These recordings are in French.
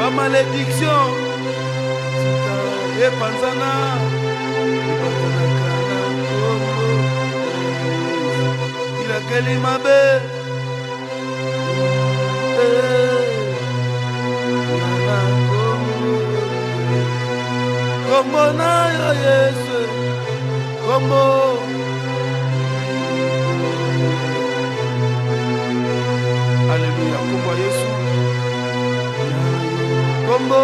ma malédiction. Et panzana. Il a quel mabe. Como na Yesu. Como. Alléluia. Como Yesu. Como.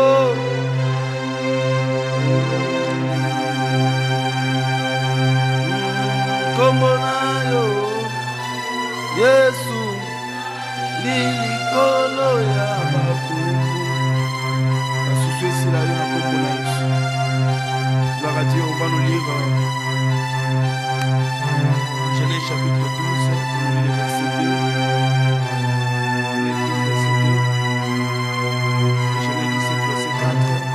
Como na Yesu. Likolo ya bato. Associe ici la une comme na Yesu. Gloire à Dieu, on va nous lire Genèse chapitre 12, on nous lit le verset 2. Genèse 17, verset 4.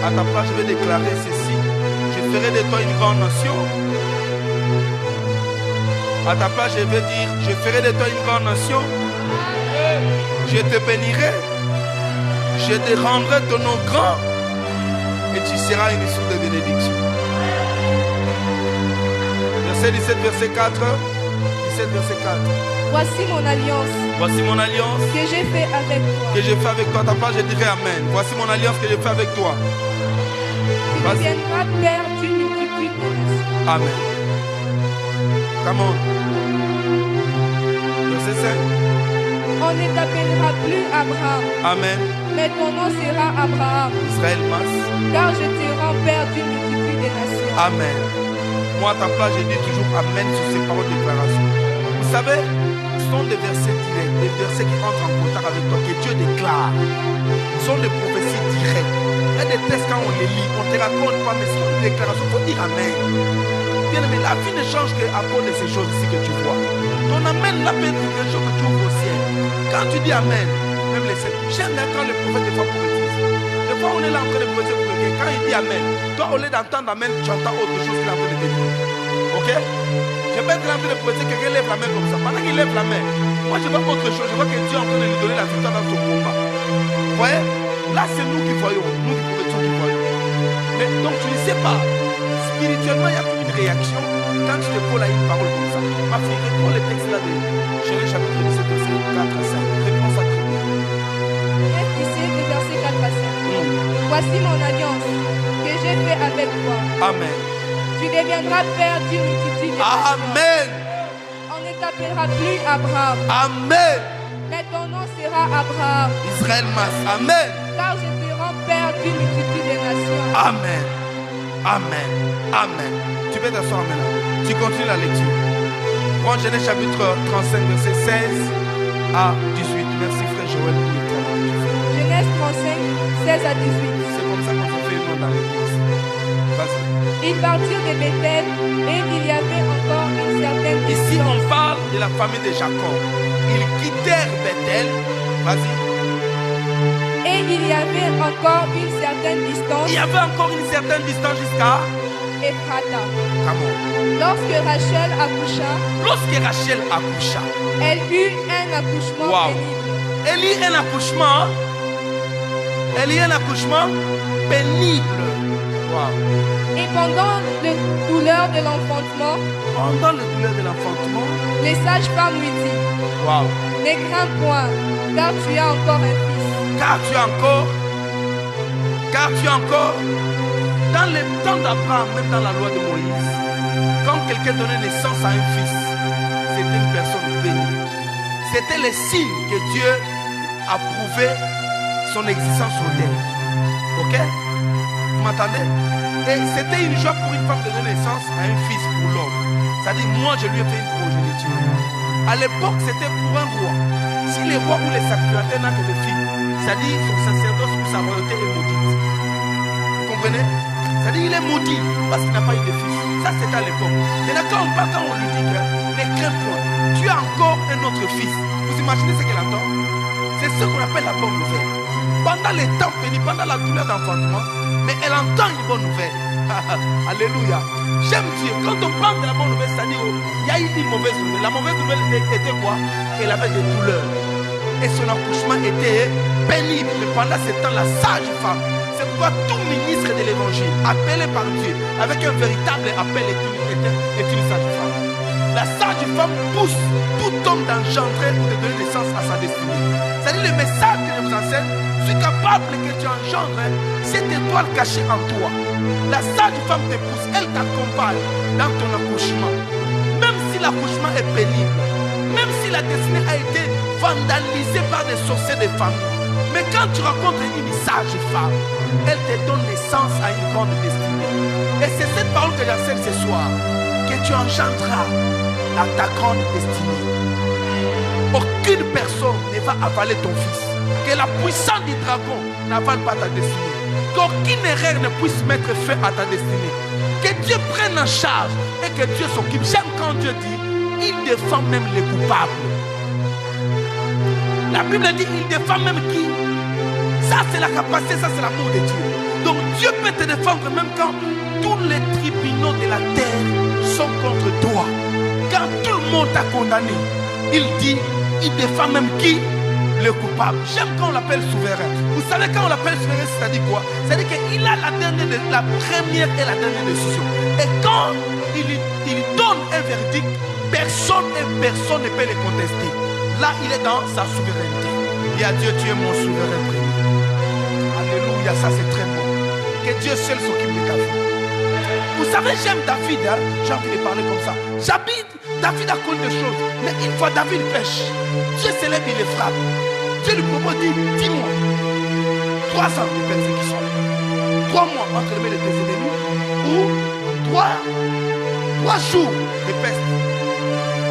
À ta place, je vais déclarer ceci. Je ferai de toi une grande nation. À ta place, je vais dire, je ferai de toi une grande nation. Je te bénirai. Je te rendrai ton nom grand. Et tu seras une source de bénédiction. Verset 17, verset 4. 17, verset 4. Voici mon alliance. Voici mon alliance. Que j'ai fait avec toi. Que j'ai fait avec toi. À ta place, je dirai Amen. Voici mon alliance que j'ai fait avec toi. Tu deviendras père d'une multitude de nations. Amen. Come on. Verset 5. On ne t'appellera plus Abraham. Amen. Mais ton nom sera Abraham. Israël Mas. Car je te rends père d'une multitude de nations. Amen. Moi, à ta place, je dis toujours Amen sur ces paroles de déclaration. Vous savez, ce sont des versets directs, des versets qui entrent en contact avec toi, que Dieu déclare. Ce sont des prophéties directes. Il y a des textes quand on les lit, on ne te raconte pas, mais c'est une déclaration, il faut dire Amen. Bien aimé, la vie ne change qu'à cause de ces choses ici que tu vois. Ton Amen, là, peut être quelque chose que tu ouvres au ciel. Quand tu dis Amen, même les sept, j'aime bien quand le prophète des fois prophétise. Des fois, on est là en train de prophétiser pour quelqu'un. Quand il dit Amen, toi, au lieu d'entendre Amen, tu entends autre chose qu'il est en train de te dire. Ok? Je vais être en train de prophétiser, quelqu'un lève la main comme ça. Pendant qu'il lève la main, moi, je vois autre chose. Je vois que Dieu est en train de lui donner la victoire dans son combat. Vous voyez? Là, c'est nous qui voyons, nous qui prophétisons qui voyons. Mais donc, tu ne sais pas. Spirituellement, il y a une réaction quand tu te colles à une parole comme ça. Ma fille, réponds le texte là de Genèse chapitre 17, verset 4 à 5. Réponds à tout. Genèse 17, verset 4 à 5. Voici mon alliance que j'ai fait avec toi. Amen. Tu deviendras père d'une multitude de nations. Amen. On ne t'appellera plus Abraham. Amen. Mais ton nom sera Abraham. Israël Mas. Amen. Car je te rends père d'une multitude de nations. Amen. Amen. Amen. Tu peux t'asseoir maintenant. Tu continues la lecture. Prends Genèse chapitre 35, verset 16 à 18. Merci frère Joël pour le travail. Genèse 35, 16 à 18. C'est comme ça qu'on fait le nom dans l'église. Vas-y. Ils partirent de Bethel et il y avait encore une certaine Ici, distance. on parle de la famille de Jacob. Ils quittèrent Bethel. Vas-y. Et il y avait encore une certaine distance. Il y avait encore une certaine distance jusqu'à Ephrata. Comment? Lorsque Rachel accoucha, Lorsque Rachel accoucha, elle eut un accouchement wow. pénible. Elle eut un accouchement. Elle eut un accouchement pénible. Wow. Et pendant le douleur de l'enfantement, Pendant le douleur de l'enfantement, les sages-femmes lui dirent, wow. ne crains point, car tu as encore un fils. Car tu as encore, dans le temps d'Abraham, même dans la loi de Moïse, quand quelqu'un donnait naissance à un fils, c'était une personne bénie. C'était le signe que Dieu a prouvé son existence sur terre. Ok? Vous m'entendez? Et c'était une joie pour une femme de donner naissance à un fils pour l'homme. C'est-à-dire, moi, je lui ai fait une progéniture. À l'époque, c'était pour un roi. Si les rois ou les sacrificateurs n'ont que des filles, c'est-à-dire son sacerdoce ou sa royauté est maudite. Vous comprenez? C'est-à-dire, il est maudit parce qu'il n'a pas eu de fils. Ça, c'était à l'époque. Maintenant, quand on parle, quand on lui dit que ne crains point, tu as encore un autre fils. Vous imaginez ce qu'elle entend? C'est ce qu'on appelle la bonne nouvelle. Pendant les temps bénis, pendant la douleur d'enfantement, mais elle entend une bonne nouvelle. Alléluia. J'aime Dieu. Quand on parle de la bonne nouvelle, c'est-à-dire il y a eu une mauvaise nouvelle. La mauvaise nouvelle était quoi? Elle avait des douleurs. Et son accouchement était pénible. Mais pendant ce temps, la sage femme, c'est pourquoi tout ministre de l'évangile, appelé par Dieu, avec un véritable appel, est une sage femme. La sage femme pousse tout homme d'engendrer ou de donner naissance à sa destinée. C'est-à-dire le message que je vous enseigne, je suis capable que tu engendres cette étoile cachée en toi. La sage femme te pousse, elle t'accompagne dans ton accouchement. Même si l'accouchement est pénible, même si la destinée a été vandalisée par des sorciers de famille. Mais quand tu rencontres une sage femme, elle te donne naissance à une grande destinée. Et c'est cette parole que j'enseigne ce soir, que tu engendreras à ta grande destinée. Aucune personne ne va avaler ton fils. Que la puissance du dragon n'avale pas ta destinée. Qu'aucune erreur ne puisse mettre feu à ta destinée. Que Dieu prenne en charge et que Dieu s'occupe. J'aime quand Dieu dit, il défend même les coupables. La Bible dit, il défend même qui? Ça c'est la capacité, ça c'est l'amour de Dieu. Donc Dieu peut te défendre même quand tous les tribunaux de la terre sont contre toi. Quand tout le monde t'a condamné, il dit, il défend même qui? Le coupable. J'aime quand on l'appelle souverain. Vous savez quand on l'appelle souverain, c'est-à-dire quoi? C'est-à-dire qu'il a la première et la dernière décision. Et quand il donne un verdict, personne ne peut le contester. Là, il est dans sa souveraineté. Et à Dieu, tu es mon souverain premier. Alléluia, ça c'est très bon. Que Dieu seul s'occupe de ta vie. Vous savez, j'aime David, hein? J'ai envie de parler comme ça. David a connu des choses, mais une fois David pêche, Dieu s'élève, il les frappe. Dieu lui propose, dit, dis-moi, 3 ans de persécution, 3 mois entre les mains de tes ennemis, ou 3 jours de peste.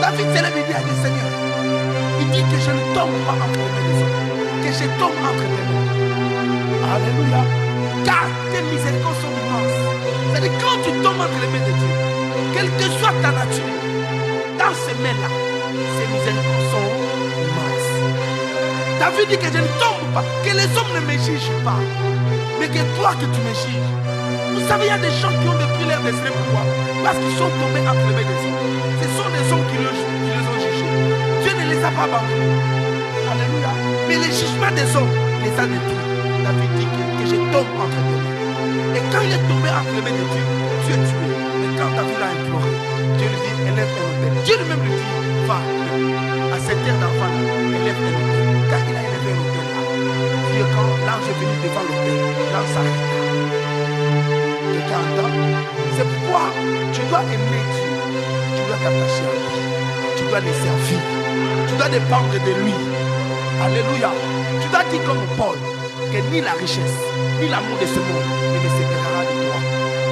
David s'élève et dit à Dieu, Seigneur, il dit que je ne tombe pas entre les mains des hommes, que je tombe entre tes mains. Alléluia. Car tes miséricordes sont immenses. C'est-à-dire quand tu tombes entre les mains de Dieu, quelle que soit ta nature, dans ces mains-là, ces miséricordes sont immenses. David dit que je ne tombe pas, que les hommes ne me jugent pas, mais que toi que tu me juges. Vous savez, il y a des gens qui ont détruit leur destin. Pourquoi? Parce qu'ils sont tombés entre les mains des hommes. Ce sont des hommes qui les ont jugés. Dieu ne les a pas abandonnés. Alléluia. Mais les jugements des hommes les a détruits. David dit que je tombe entre les mains. Et quand il est tombé entre les mains de Dieu, Dieu est tué. Mais quand David a imploré, Dieu lui dit, élève un autel. Dieu lui-même lui dit, va, à cette terre d'enfant, élève un autel. Quand il a élevé un autel là, Dieu, quand l'ange est venu devant l'autel, l'ange s'arrête. Quelqu'un entend? C'est pourquoi tu dois aimer Dieu. Tu dois t'attacher à lui. Tu dois le servir. Tu dois dépendre de lui. Alléluia. Tu dois dire comme Paul, que ni la richesse, ni l'amour de ce monde ne me séparera de toi.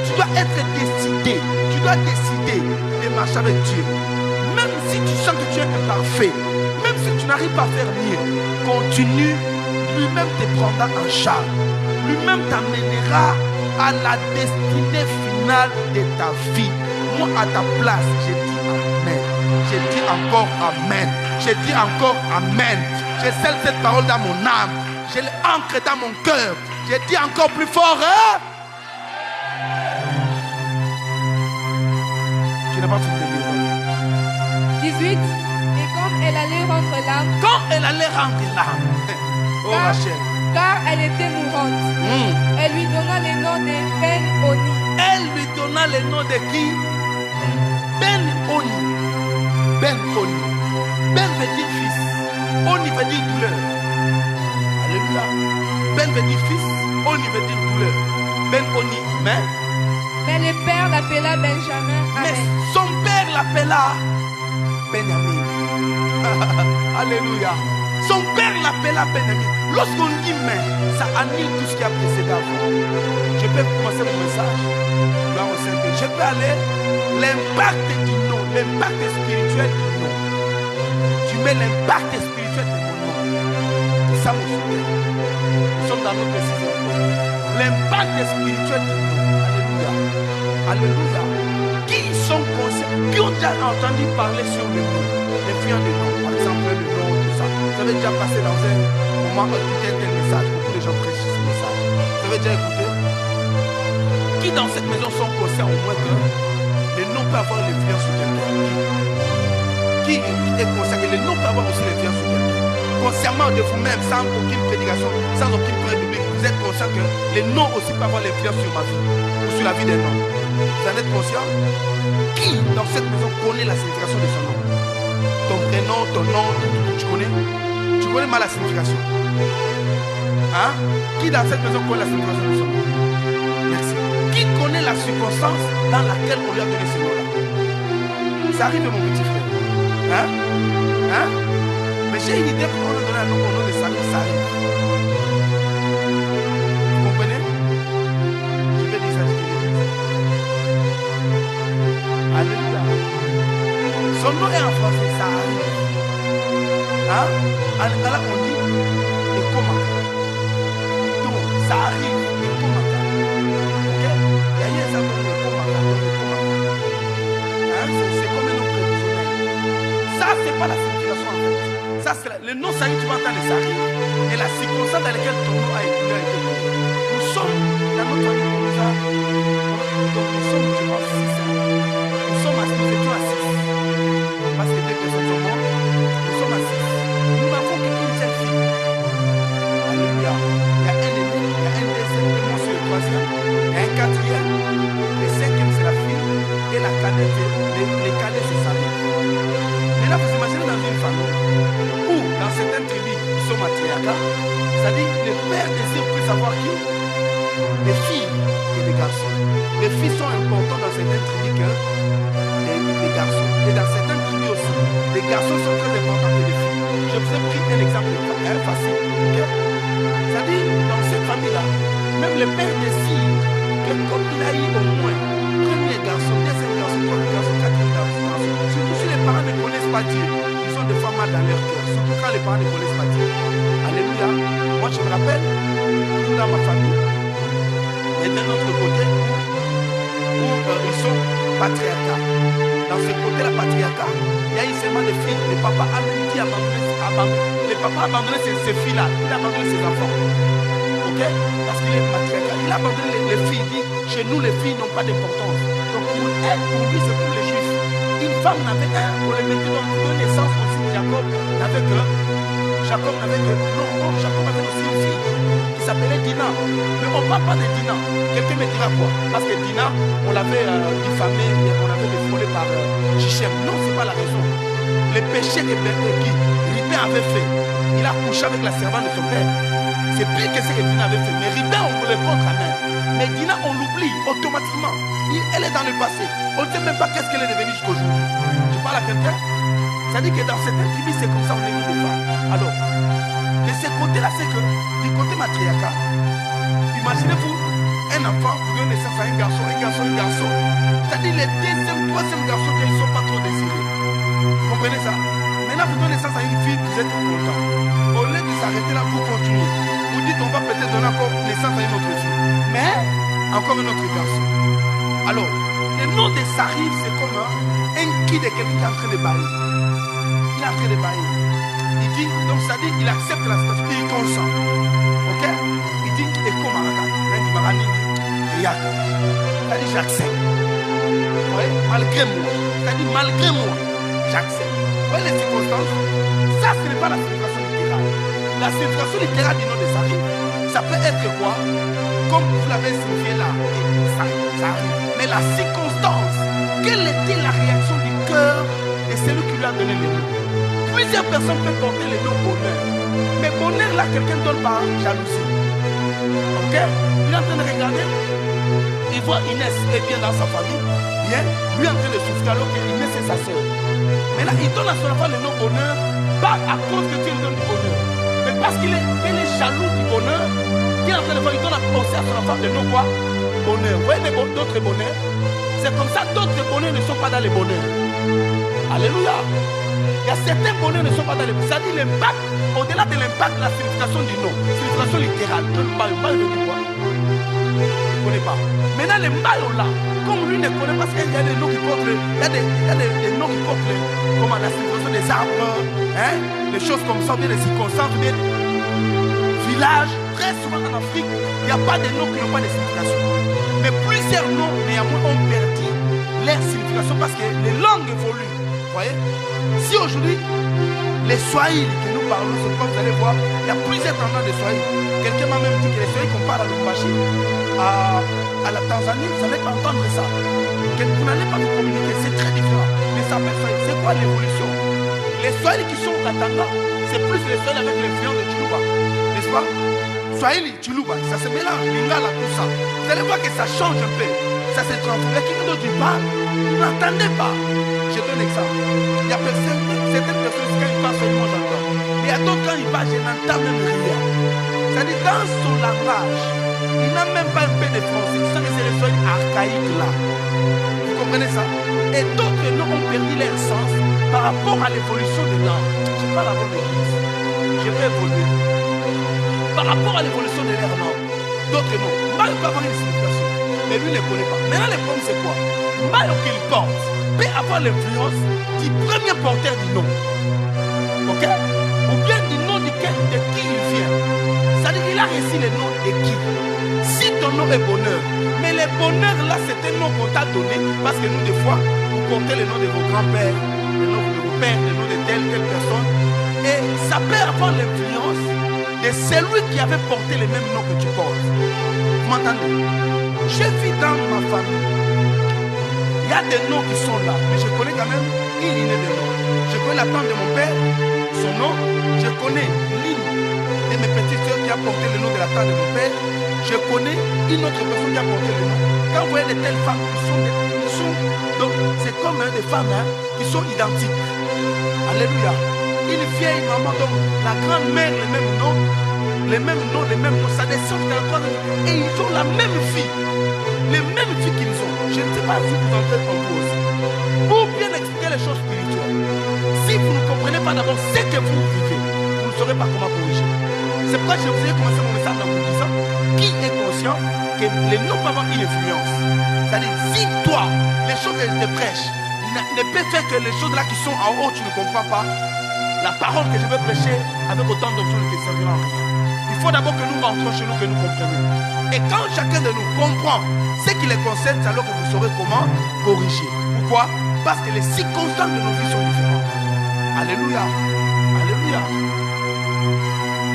Tu dois être décidé. Tu dois décider de marcher avec Dieu. Même si tu sens que tu es imparfait, même si tu n'arrives pas à faire mieux, continue. Lui-même te prendra en charge. Lui-même t'amènera à la destinée finale de ta vie. Moi, à ta place, je dis Amen. Je dis encore Amen. Je dis encore Amen. Je scelle cette parole dans mon âme. Je l'ancre dans mon cœur. Je dis encore plus fort. Hein? Tu n'as pas fini de lire. 18. Et comme elle allait rendre l'âme. Quand elle allait rendre l'âme. Oh Rachel. Car elle était mourante. Elle lui donna le nom de Ben-Oni. Elle lui donna le nom de qui? Ben-Oni. Ben-Oni. Ben veut dire fils. Oni veut dire douleur. Alléluia. Ben veut dire fils. Oni veut dire douleur. Ben-Oni. Mais le père l'appela Benjamin. Amen. Mais son père l'appela Benjamin. Alléluia. Son père l'appela Ben-Ami. Lorsqu'on dit mais, ça annule tout ce qui a précédé avant. Je peux commencer mon message. Gloire au Saint-Esprit. Je peux aller. L'impact du nom, l'impact spirituel du nom. Tu mets l'impact spirituel de mon nom. C'est ça mon soutien. Nous sommes dans notre décision. L'impact spirituel du nom. Alléluia. Alléluia. Qui sont conscients, qui ont déjà entendu parler sur le nom, les friands de nom, par exemple le nom, tout ça. Vous avez déjà passé dans un moment écouté un tel message. Beaucoup de gens prêchent ce message. Vous avez déjà écouté? Qui dans cette maison sont conscients au moins que le nom peut avoir l'influence sur quelqu'un? Qui est conscient que le nom peut avoir aussi l'influence sur quelqu'un? Consciemment de vous-même, sans aucune prédication, sans aucune preuve biblique, vous êtes conscient que le nom aussi peut avoir l'influence sur ma vie ou sur la vie d'un homme. Vous en êtes conscient? Qui dans cette maison connaît la signification de son nom? Ton prénom, ton nom, tu connais? Tu connais mal la signification? Hein? Qui dans cette maison connaît la signification de son nom? Merci. Qui connaît la circonstance dans laquelle on lui a donné ce nom-là? Ça arrive, mon petit frère. Hein? Hein? Mais j'ai une idée qu'on a donné un nom au nom de sa vie, ça arrive. Vous comprenez? Je vais dire ça, je vais dire ça. Alléluia. Son nom est en français, ça arrive. Hein? En lingala, on dit Ekomaka. Donc, ça arrive, Ekomaka. Ok? Il y a eu un exemple de Ekomaka. Hein? C'est comme un nom prévisionnel. Ça, c'est pas la signification en fait. Ça, c'est le nom, ça y est, tu vas entendre, ça arrive. Et la circonstance dans laquelle ton nom a été donné. Nous sommes dans notre famille, donc nous sommes, je pense, 6 ans. Nous sommes à 6, nous étions à 6. Parce que deux personnes sont mortes. Nous sommes à 6. Nous n'avons qu'une seule fille. Alléluia. Il y a un aîné, il y a un deuxième, et moi c'est le troisième. Il y a un quatrième. Le cinquième, c'est la fille. Et la cadette, les cadets, c'est sa vie. Maintenant, vous imaginez dans une famille où, dans certaines tribus, ils sont matriarcats. C'est-à-dire, le père désire plus savoir qui? Les filles et les garçons. Les filles sont importantes dans certaines tribus que les garçons. Et dans certaines tribus aussi, les garçons sont très importants que les filles. Je vous ai pris un exemple facile. Okay? C'est-à-dire, dans cette famille-là, même le père décide que comme il a eu au moins premier garçon, deuxième garçon, troisième garçon, quatrième garçon, surtout si les parents ne connaissent pas Dieu, ils ont des fois mal dans leur cœur, surtout quand les parents ne connaissent pas Dieu. Alléluia. Moi, je me rappelle, toujours dans ma famille, et d'un autre côté, où ils sont patriarcats. Dans ce côté-là, patriarcat, il y a eu seulement des filles. Le papa a même dit le papa a abandonné ces filles-là. Il a abandonné ses enfants. Ok? Parce qu'il est patriarcat. Il a abandonné les filles. Il dit, chez nous, les filles n'ont pas d'importance. Donc pour lui, c'est pour les juifs. Une femme n'avait un, on les mettait donc de naissance aussi. Jacob n'avait que. Non, Jacob avait aussi une fille qui s'appelait Dina. Mais on ne parle pas de Dina. Quelqu'un me dira quoi? Parce que Dina, on l'avait diffamé, on l'avait défraudé par Shichem. Non, ce n'est pas la raison. Le péché que Ribin avait fait, il a couché avec la servante de son père. C'est pire que ce que Dina avait fait. Mais Ribin, on le contre à main. Mais Dina, on l'oublie automatiquement. Elle est dans le passé. On ne sait même pas qu'est-ce qu'elle est devenue jusqu'au jour. Tu parles à quelqu'un? C'est-à-dire que dans certaines tribus, c'est comme ça on est mis des femmes. Alors, de ce côté-là, c'est que du côté matriarcat, imaginez-vous un enfant, vous donnez naissance à un garçon. C'est-à-dire les deuxième, troisième garçons qui ne sont pas trop désirés. Vous comprenez ça? Maintenant, vous donnez naissance à une fille, vous êtes content. Au lieu de s'arrêter là, vous continuez. Vous dites, on va peut-être donner encore naissance à une autre fille. Mais, encore un autre garçon. Alors, le nom de Sarif, c'est comme un qui de quelqu'un qui est en train de bailler. Il est en train de bailler. Il dit, donc ça dit, il accepte la situation, il consent. Ok? Il dit, et comme c'est-à-dire, j'accepte. Oui, malgré moi. C'est-à-dire, malgré moi, j'accepte. Vous voyez les circonstances? Ça, ce n'est pas la signification littérale. La signification littérale du nom de Sarif, ça peut être quoi? Comme vous l'avez signifié là, ça arrive. Mais la circonstance, quelle était la réaction du cœur de celui qui lui a donné le nom? Plusieurs personnes peuvent porter le nom bonheur. Mais bonheur là, quelqu'un donne par jalousie. Ok? Il est en train de regarder. Il voit Inès est bien dans sa famille. Bien. Lui est en train de souffrir alors qu'Inès est sa soeur. Mais là, il donne à son enfant le nom bonheur. Pas à cause que Dieu lui donne du bonheur, mais parce qu'il est jaloux du bonheur, qu'il est en train de faire, il donne à penser à son enfant de non quoi? Bonheur. Vous voyez d'autres bonheurs? C'est comme ça, d'autres bonheurs ne sont pas dans les bonheurs. Alléluia. Il y a certains bonheurs ne sont pas dans les bonheurs. Ça dit l'impact, au-delà de l'impact, la signification du nom. Signification littérale. Le mal veut dire quoi? Il ne connaît pas. Maintenant, le mal là, comme lui ne connaît pas, parce qu'il y a des noms qui portent, il y a des noms qui portent comment, la signification des arbres, hein, des choses comme ça, bien des circonstances, bien des villages. Très souvent en Afrique, il n'y a pas de noms qui n'ont pas de signification. Mais plusieurs noms, néanmoins, ont perdu leur signification parce que les langues évoluent. Vous voyez? Si aujourd'hui, les Swahili que nous parlons, c'est comme vous allez voir, il y a plusieurs tendances de Swahili. Quelqu'un m'a même dit que les Swahili qu'on parle à Lubumbashi, à la Tanzanie, vous n'allez pas entendre ça. Vous n'allez pas vous communiquer, c'est très différent. Mais ça fait Swahili. C'est quoi l'évolution? Les Swahili qui sont au Katanga, c'est plus les Swahili avec l'influence de Chiluba. N'est-ce pas? Swahili, Chiluba, ça se mélange, Lingala, tout ça. Vous allez voir que ça change un peu. Ça se transforme. Il y a quelqu'un d'autre qui parle, vous n'entendez pas. Je donne un exemple. Il y a certaines personnes, quand ils parlent seulement, j'entends. Mais il y a d'autres, quand ils parlent, je n'entends même rien. C'est-à-dire, dans son langage, il n'a même pas un peu de français. Tu sais que c'est les Swahili archaïques là. Vous comprenez ça? Et d'autres noms ont perdu leur sens par rapport à l'évolution des langues. Je parle à votre église. Je vais évoluer. Par rapport à l'évolution de leur langue. D'autres noms. Mayo peut avoir une signification. Mais lui ne le connaît pas. Maintenant, le problème, c'est quoi? Mayo qu'il porte peut avoir l'influence du premier porteur du nom. Ok? Ou bien du nom de qui il vient. C'est-à-dire qu'il a reçu le nom de qui. Si ton nom est bonheur, mais le bonheur là c'est un nom qu'on t'a donné parce que nous des fois vous portez le nom de vos grands-pères, le nom de vos pères, le nom de telle personne. Et ça peut avoir l'influence de celui qui avait porté le même nom que tu portes. Vous m'entendez? Je vis dans ma famille. Il y a des noms qui sont là, mais je connais quand même une lignée de noms. Je connais la tante de mon père, son nom. Je connais l'une de mes petites soeurs qui a porté le nom de la tante de mon père. Je connais une autre personne qui a porté le nom. Quand vous voyez de telles femmes qui sont donc c'est comme des femmes qui sont identiques. Alléluia. Une vieille maman, donc la grand-mère, les mêmes noms, ça descend dans la troisième. Et ils ont la même fille. Les mêmes filles qu'ils ont. Je ne sais pas si vous entrez en cause. Pour bien expliquer les choses spirituelles, si vous ne comprenez pas d'abord ce que vous vivez, vous ne saurez pas comment corriger. C'est pourquoi je vous ai commencé mon message en vous disant qui est conscient que les noms peuvent avoir une influence. C'est-à-dire, si toi, les choses que je te prêche ne peuvent faire que les choses là qui sont en haut, tu ne comprends pas, la parole que je veux prêcher avec autant d'options ne te servira en rien. Il faut d'abord que nous rentrons chez nous, que nous comprenions. Et quand chacun de nous comprend ce qui les concerne, c'est alors que vous saurez comment corriger. Pourquoi? Parce que les circonstances de nos vies sont différentes. Alléluia. Alléluia.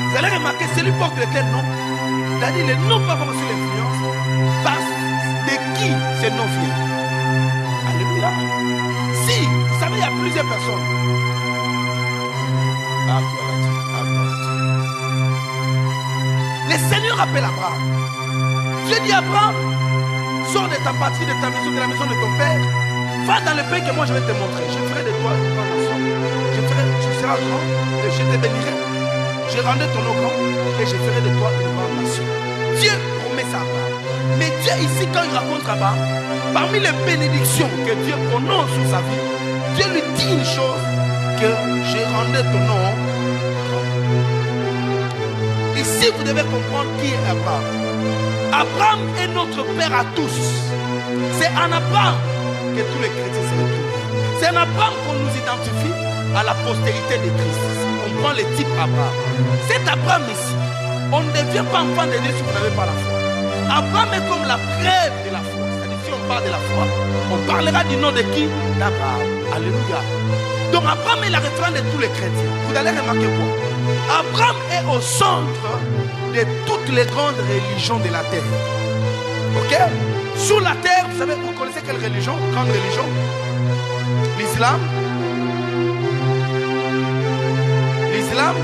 Vous allez remarquer, celui porte lequel nom, c'est-à-dire les noms peuvent avoir aussi l'influence parce de qui ces noms viennent. Alléluia. Si, vous savez, il y a plusieurs personnes. Le Seigneur appelle Abraham. Dieu dit à Abraham, sors de ta patrie, de ta maison, de la maison de ton père, va dans le pays que moi je vais te montrer. Je ferai de toi une grande nation. Tu seras grand et je te bénirai. Je rendrai ton nom grand et je ferai de toi une grande nation. Dieu promet ça à Abraham. Mais Dieu ici, quand il raconte à Abraham, parmi les bénédictions que Dieu prononce sur sa vie, Dieu lui dit une chose, que je rendrai ton nom grand. Ici, vous devez comprendre qui est Abraham. Abraham est notre père à tous. C'est en Abraham que tous les chrétiens se retrouvent. C'est en Abraham qu'on nous identifie à la postérité de Christ. On prend le type Abraham. Cet Abraham ici, on ne devient pas enfant de Dieu si vous n'avez pas la foi. Abraham est comme la preuve de la foi. C'est-à-dire si on parle de la foi, on parlera du nom de qui? D'Abraham. Alléluia. Donc Abraham est la référence de tous les chrétiens. Vous allez remarquer quoi? Abraham est au centre de toutes les grandes religions de la terre. Ok? Sur la terre, vous savez, vous connaissez quelle religion? Grande religion? L'islam. L'islam.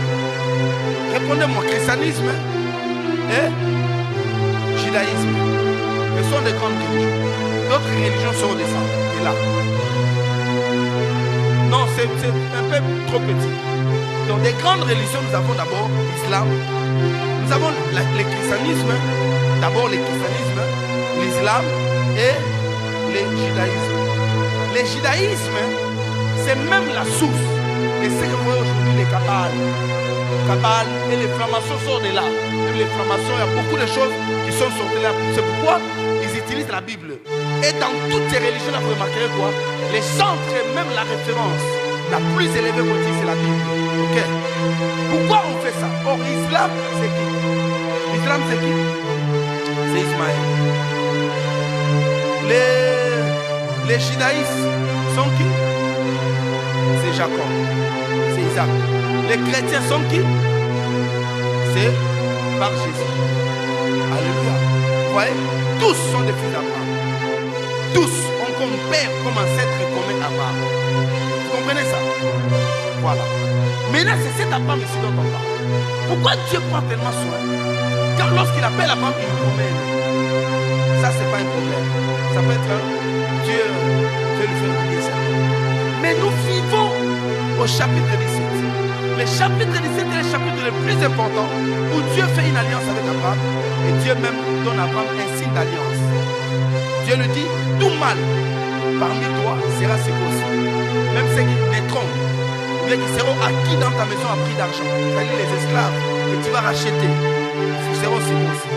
Répondez-moi, christianisme et judaïsme. Ce sont des grandes religions. D'autres religions sont descendues. Et là. Non, c'est un peu trop petit. Dans des grandes religions, nous avons d'abord l'islam. Nous avons le christianisme. D'abord le christianisme, l'islam et le judaïsme. Le judaïsme, c'est même la source de ce que vous voyez aujourd'hui, les kabbales. Kabbale et les francs-maçons sortent de là. Même les francs-maçons, il y a beaucoup de choses qui sont sorties de là. C'est pourquoi ils utilisent la Bible. Et dans toutes ces religions, vous remarquerez quoi? Les centres et même la référence la plus élevée qu'on dit, c'est la Bible. Ok? Pourquoi on fait ça? Or, l'islam, c'est qui? L'islam, c'est qui? C'est Ismaël. Les judaïstes sont qui? C'est Jacob. C'est Isaac. Les chrétiens sont qui? C'est par Jésus. Alléluia. Vous voyez? Tous sont des fils d'Abraham. Tous ont comme père, comme ancêtre et comme Abraham. Vous comprenez ça? Voilà. Maintenant, c'est cet Abraham ici dont on parle. Pourquoi Dieu prend tellement soin? Car lorsqu'il appelle Abraham, il le promène. Ça, c'est pas un problème. Ça peut être Dieu veut lui faire oublier ça. Mais nous vivons au chapitre 17. Le chapitre 17 est le chapitre le plus important où Dieu fait une alliance avec Abraham et Dieu même donne à Abraham un signe d'alliance. Dieu lui dit, tout mal parmi toi sera circoncis. Même ceux qui naîtront, ou bien qui seront acquis dans ta maison à prix d'argent, c'est-à-dire les esclaves que tu vas racheter, ils seront circoncis.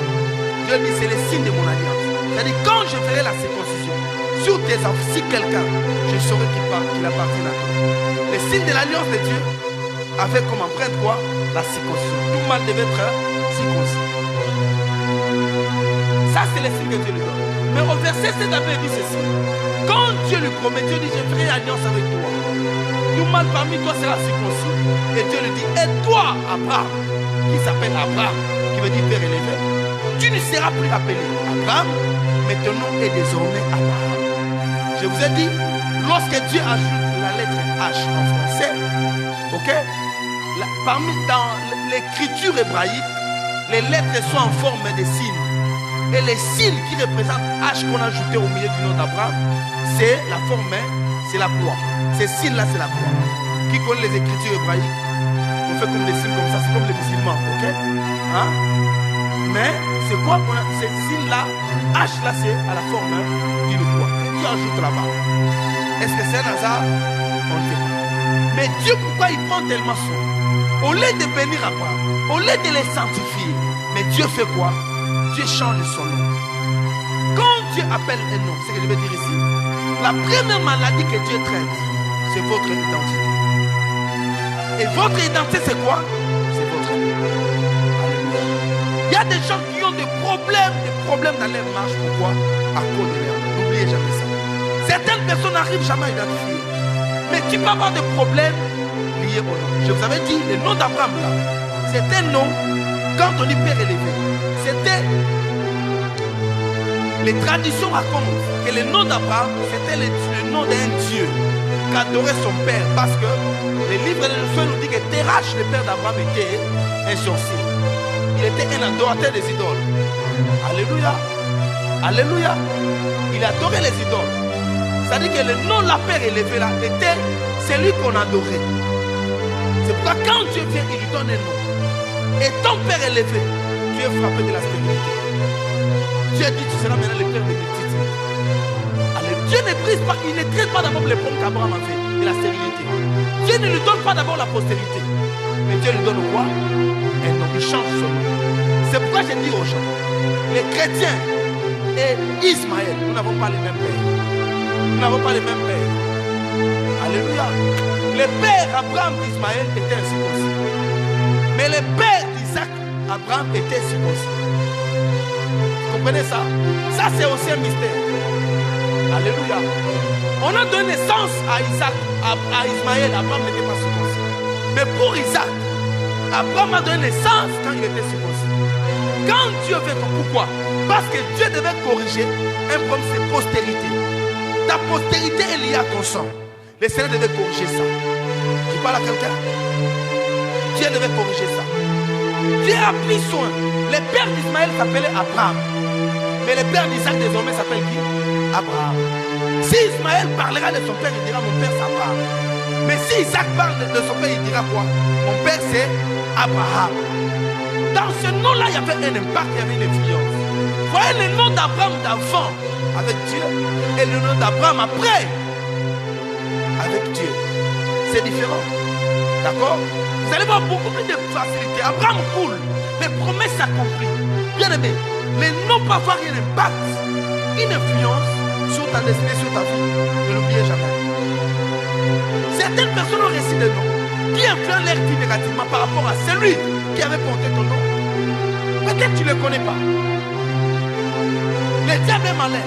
Dieu dit, c'est le signe de mon alliance. C'est-à-dire, quand je ferai la circoncision sur tes enfants, si quelqu'un, je saurai qu'il appartient à toi. Le signe de l'alliance de Dieu avait comme empreinte quoi? La circoncision. Tout mal devait être circoncis. Ça, c'est le signe que Dieu lui donne. Mais au verset 7, il dit ceci. Quand Dieu lui promet, Dieu dit, je ferai alliance avec toi. Tout mal parmi toi sera circoncis. Et Dieu lui dit, et toi, Abraham, qui s'appelle Abraham, qui veut dire père élevé, tu ne seras plus appelé Abraham, mais ton nom est désormais Abraham. Je vous ai dit, lorsque Dieu ajoute la lettre H en français, ok, dans l'écriture hébraïque, les lettres sont en forme de signes. Et les signes qui représentent H qu'on a ajouté au milieu du nom d'Abraham, c'est la forme, c'est la croix. Ces signes-là, c'est la croix. Qui connaît les écritures hébraïques? On fait comme des signes comme ça, c'est comme les musulmans, ok? Hein? Mais c'est quoi? Ces signes-là, H là, c'est à la forme d'une croix. Et Dieu ajoute là-bas. Est-ce que c'est un hasard? On ne sait pas. Mais Dieu, pourquoi il prend tellement soin? Au lieu de bénir Abraham, au lieu de les sanctifier, mais Dieu fait quoi? Dieu change son nom. Quand Dieu appelle un nom, c'est ce que je veux dire ici, la première maladie que Dieu traite, c'est votre identité. Et votre identité, c'est quoi? C'est votre nom. Il y a des gens qui ont des problèmes dans leur marche. Pourquoi? À cause de leur nom. N'oubliez jamais ça. Certaines personnes n'arrivent jamais à identifier. Mais tu peux avoir des problèmes liés au nom. Je vous avais dit, le nom d'Abraham là, c'est un nom, quand on dit père élevé, c'était, les traditions racontent que le nom d'Abraham, c'était le nom d'un Dieu qu'adorait son père. Parce que les livres de l'Esprit nous disent que Terach, le père d'Abraham, était un sorcier. Il était un adorateur des idoles. Alléluia. Alléluia. Il adorait les idoles. C'est-à-dire que le nom de la père élevé là était celui qu'on adorait. C'est pourquoi quand Dieu vient, il lui donne un nom. Et ton père élevé, tu es frappé de la stérilité. Dieu dit, tu seras maintenant le père de tes titres. Dieu ne brise pas, il ne traite pas d'abord les pommes qu'Abraham a fait, de la stérilité. Dieu ne lui donne pas d'abord la postérité. Mais Dieu lui donne quoi? Et donc il change son nom. C'est pourquoi j'ai dit aux gens, les chrétiens et Ismaël, nous n'avons pas les mêmes pères. Nous n'avons pas les mêmes pères. Alléluia. Le père Abraham d'Ismaël était incirconcis. Mais le père d'Isaac, Abraham était circoncis. Vous comprenez ça? Ça c'est aussi un mystère. Alléluia. On a donné naissance à Isaac, à Ismaël. Abraham n'était pas circoncis. Mais pour Isaac, Abraham a donné naissance quand il était circoncis. Quand Dieu veut, pourquoi? Parce que Dieu devait corriger un problème, c'est postérité. Ta postérité est liée à ton sang. Le Seigneur devait corriger ça. Tu parles à quelqu'un? Dieu devait corriger ça. Dieu a pris soin. Le père d'Ismaël s'appelait Abraham. Mais le père d'Isaac désormais s'appelle qui? Abraham. Si Ismaël parlera de son père, il dira mon père c'est Abraham. Mais si Si Isaac parle de son père, il dira quoi? Mon père c'est Abraham. Dans ce nom-là, il y avait un impact, il y avait une influence. Voyez le nom d'Abraham d'avant avec Dieu et le nom d'Abraham après avec Dieu. C'est différent. D'accord? Vous allez voir beaucoup plus de facilité. Abraham coule, mais promesses accomplies. Bien aimé, les noms peuvent avoir un impact, une influence sur ta destinée, sur ta vie. Ne l'oubliez jamais. Certaines personnes ont reçu des noms qui influencent leur vie négativement par rapport à celui qui avait porté ton nom. Peut-être que tu ne le connais pas. Le diable est malin.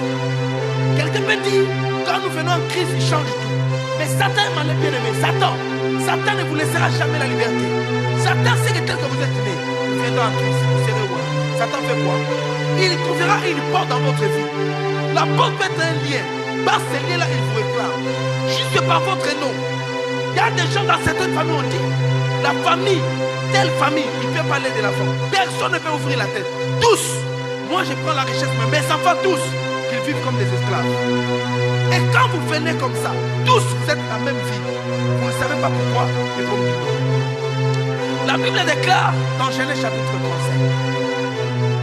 Quelqu'un peut dire, quand nous venons en crise, il change tout. Mais Satan est malin, bien aimé. Satan ne vous laissera jamais la liberté. Satan sait que tel que vous êtes né, vous viendrez en crise, vous serez roi. Satan fait quoi? Il trouvera une porte dans votre vie. La porte peut être un lien. Par ce lien-là, il vous réclame. Juste par votre nom. Il y a des gens dans certaines familles, on dit, la famille, telle famille, il ne peut pas l'aider de l'enfant. Personne ne peut ouvrir la tête. Tous, moi je prends la richesse, mais mes enfants tous, qu'ils vivent comme des esclaves. Et quand vous venez comme ça, tous vous êtes la même vie. Vous ne savez pas pourquoi, mais comme Dieu. La Bible déclare dans Genèse chapitre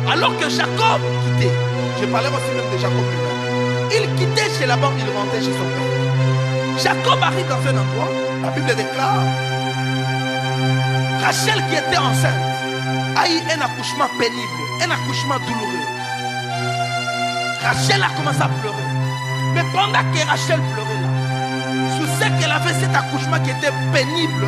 35. Alors que Jacob quittait, je parlais aussi même de Jacob lui-même. Il quittait chez Laban, il rentrait chez son père. Jacob arrive dans un endroit, la Bible déclare, Rachel qui était enceinte a eu un accouchement pénible, un accouchement douloureux. Rachel a commencé à pleurer. Mais pendant que Rachel pleurait là, sous ce qu'elle avait cet accouchement qui était pénible,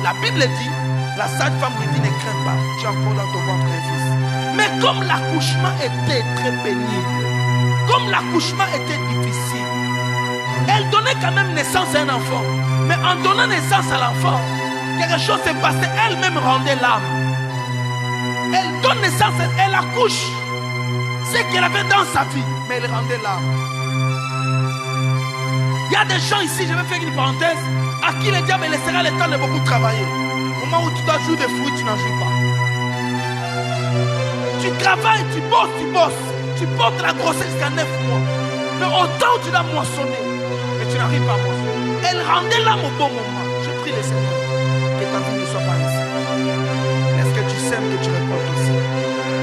la Bible dit, la sage-femme lui dit, ne crains pas, tu as encore dans ton ventre un fils. Mais comme l'accouchement était très pénible, comme l'accouchement était difficile, elle donnait quand même naissance à un enfant. Mais en donnant naissance à l'enfant, quelque chose s'est passé, elle-même rendait l'âme. Elle donne naissance, elle accouche. Ce qu'elle avait dans sa vie, mais elle rendait l'âme. Il y a des gens ici, je vais faire une parenthèse, à qui le diable laissera le temps de beaucoup travailler. Au moment où tu dois jouer des fruits, tu n'en joues pas. Tu travailles, tu bosses. Tu portes la grossesse jusqu'à 9 mois. Mais autant tu dois moissonner, mais tu n'arrives pas à moissonner. Elle rendait l'âme au bon moment. Je prie le Seigneur que ta vie ne soit pas ici. Est-ce que tu sèmes, que tu récoltes aussi?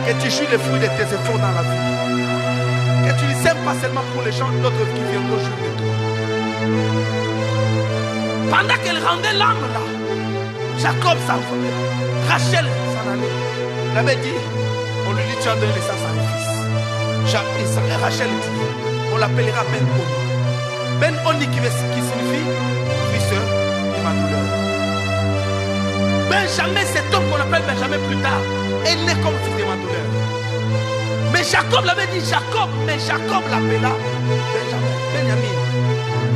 Que tu jouis les fruits de tes efforts dans la vie. Que tu ne sèmes pas seulement pour les gens d'autres qui viendront jouir de toi. Pendant qu'elle rendait l'âme là, Jacob s'en allait. Rachel s'en allait. Il avait dit, on lui dit, tu as donné naissance à un fils. Rachel dit, on l'appellera Ben Oni. Ben Oni qui signifie fils de ma douleur. Benjamin, cet homme qu'on appelle Benjamin plus tard, est né comme fils de ma douleur. Mais Jacob l'avait dit Jacob, mais Jacob l'appela Benjamin.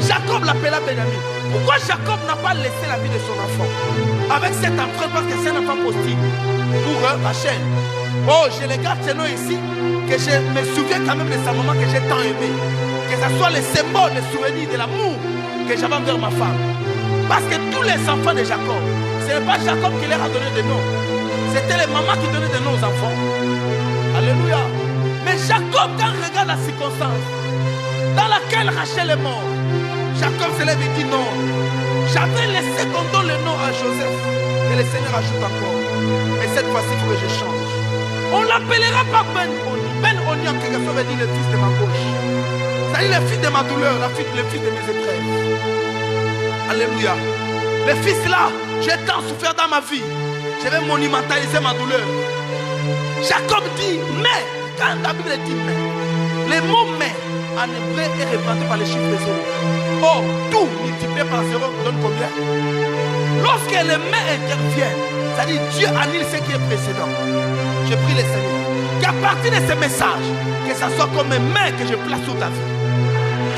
Jacob l'appela Benjamin. Pourquoi Jacob n'a pas laissé la vie de son enfant avec cet enfant? Parce que c'est un enfant postile pour Rachel. Oh, je les garde ces noms ici, que je me souviens quand même de sa maman que j'ai tant aimé. Que ce soit le symbole, le souvenir de l'amour que j'avais envers ma femme. Parce que tous les enfants de Jacob, ce n'est pas Jacob qui leur a donné des noms. C'était les mamans qui donnaient des noms aux enfants. Alléluia. Mais Jacob, quand il regarde la circonstance dans laquelle Rachel est morte, Jacob se lève et dit non. J'avais laissé qu'on donne le nom à Joseph. Et le Seigneur ajoute encore. Mais cette fois-ci, il faut que je change. On ne l'appellera pas Ben Oni. Ben Oni en quelque sorte veut dire le fils de ma gauche. C'est-à-dire le fils de ma douleur, le fils de mes épreuves. Alléluia. Le fils là, j'ai tant souffert dans ma vie. Je vais monumentaliser ma douleur. Jacob dit mais. Quand la Bible dit mais, le mot mais en hébreu est représenté par le chiffre de 0. Oh, tout multiplié par 0 donne combien? Lorsque le mais intervient, c'est-à-dire Dieu annule ce qui est précédent. Je prie le Seigneur qu'à partir de ce message, que ça soit comme un mais que je place sur ta vie.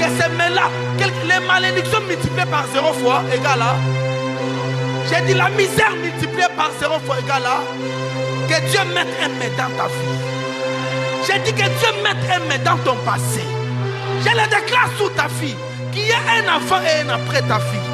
Que ce mais-là, les malédictions multipliées par 0 fois égale à. J'ai dit la misère multipliée par 0 fois égale à. Que Dieu mette un mais dans ta vie. J'ai dit que Dieu mette un mais dans ton passé. Je le déclare sur ta fille. Qu'il y ait un enfant et un après ta fille.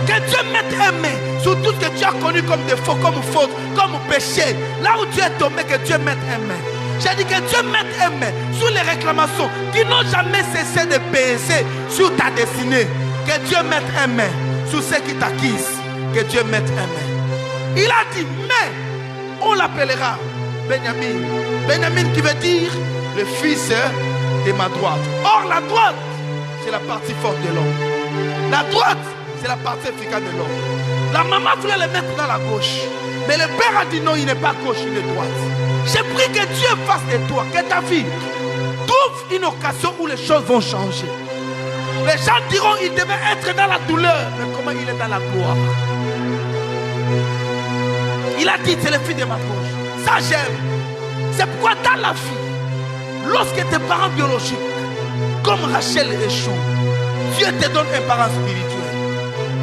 Que Dieu mette un mais sur tout ce que tu as connu comme défaut, comme faute, comme péché. Là où tu es tombé, que Dieu mette un mais. J'ai dit que Dieu mette un mais sur les réclamations qui n'ont jamais cessé de peser sur ta destinée. Que Dieu mette un mais sur ceux qui t'acquisent. Que Dieu mette un main. Il a dit, mais on l'appellera Benjamin. Benjamin qui veut dire le fils de ma droite. Or, la droite, c'est la partie forte de l'homme. La droite, c'est la partie efficace de l'homme. La maman voulait le mettre dans la gauche. Mais le père a dit non, il n'est pas gauche, il est droite. J'ai pris que Dieu fasse de toi, que ta vie trouve une occasion où les choses vont changer. Les gens diront il devait être dans la douleur. Mais comment il est dans la gloire? Il a dit c'est le fils de ma gauche. Ça j'aime. C'est pourquoi dans la vie, lorsque tes parents biologiques, comme Rachel échouent, Dieu te donne un parent spirituel.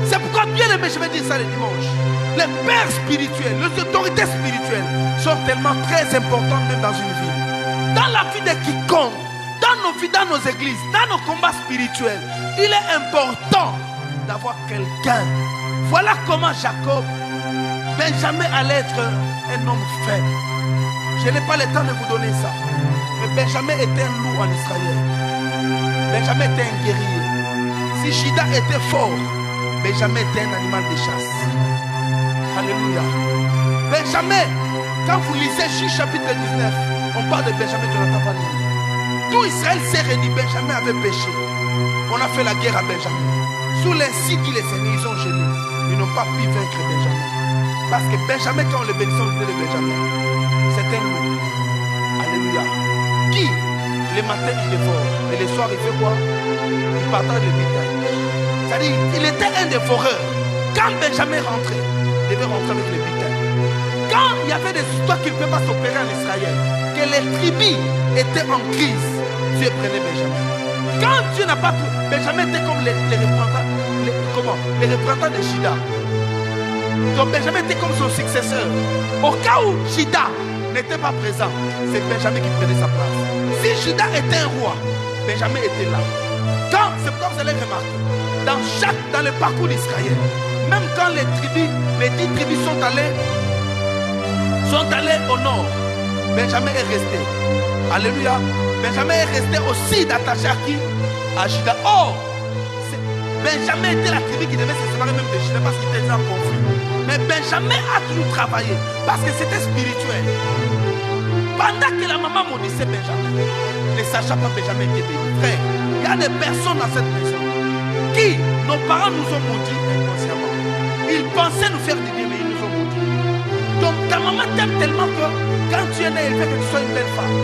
C'est pourquoi bien aimé, je vais dire ça le dimanche. Les pères spirituels, les autorités spirituelles sont tellement très importantes même dans une vie. Dans la vie de quiconque, dans nos vies, dans nos églises, dans nos combats spirituels, il est important d'avoir quelqu'un. Voilà comment Jacob, Benjamin allait être un homme faible. Je n'ai pas le temps de vous donner ça. Mais Benjamin était un loup en Israël. Benjamin était un guerrier. Si Juda était fort, Benjamin était un animal de chasse. Alléluia. Benjamin, quand vous lisez Juge chapitre 19, on parle de Benjamin de Jonathan Fanny. Tout Israël s'est réuni, Benjamin avait péché. On a fait la guerre à Benjamin. Sous l'insigne dit les Seigneurs, ils ont gêné. Ils n'ont pas pu vaincre Benjamin. Parce que Benjamin, quand on le bénissait, on disait de Benjamin, c'est un loup. Alléluia. Qui, le matin, il dévore. Et le soir, il fait quoi? Il partage le bétail. C'est-à-dire, il était un dévoreur. Quand Benjamin rentrait, il devait rentrer avec le bétail. Quand il y avait des histoires qui ne pouvaient pas s'opérer en Israël, que les tribus étaient en crise, Dieu prenait Benjamin. Quand Dieu n'a pas tout, Benjamin était comme les représentants de Juda. Donc Benjamin était comme son successeur. Au cas où Juda n'était pas présent, c'est Benjamin qui prenait sa place. Si Juda était un roi, Benjamin était là. C'est pourquoi vous allez remarquer, dans le parcours d'Israël, même quand les 10 tribus sont allées au nord, Benjamin est resté. Alléluia. Benjamin est resté aussi d'attaché à qui? À Juda. Or, Benjamin était la tribu qui devait se séparer même de Juda parce qu'il était en conflit. Mais Benjamin a toujours travaillé parce que c'était spirituel. Pendant que la maman maudissait Benjamin, ne sachant pas Benjamin était béni. Frère, il y a des personnes dans cette maison qui, nos parents nous ont maudits inconsciemment. Ils pensaient nous faire du bien, mais ils nous ont maudits. Donc ta maman t'aime tellement que quand tu es né, elle veut que tu sois une belle femme.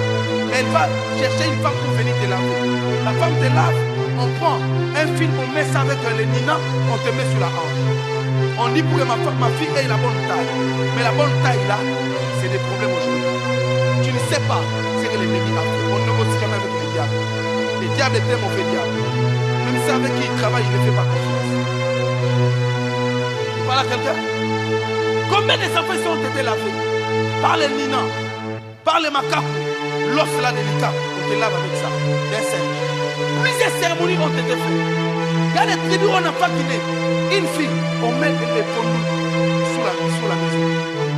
Elle va chercher une femme pour venir te laver. La femme te lave, on prend un film, on met ça avec le nina, on te met sur la hanche. On dit pour que ma fille ait la bonne taille. Mais la bonne taille là, c'est des problèmes aujourd'hui. Tu ne sais pas ce que l'ennemi a fait. On ne négocie jamais avec le diable. Le diable est un mauvais diable. Même si avec qui il travaille, il ne fait pas confiance. Tu parles à quelqu'un? Combien de enfants ont été lavés? Par les nina, par les macaques, l'os là délicat, on te lave avec ça. Des singes. Plusieurs cérémonies ont été faites. Il y a des tribus où on n'a pas qui naît. Une fille, on met les fondus sous la maison.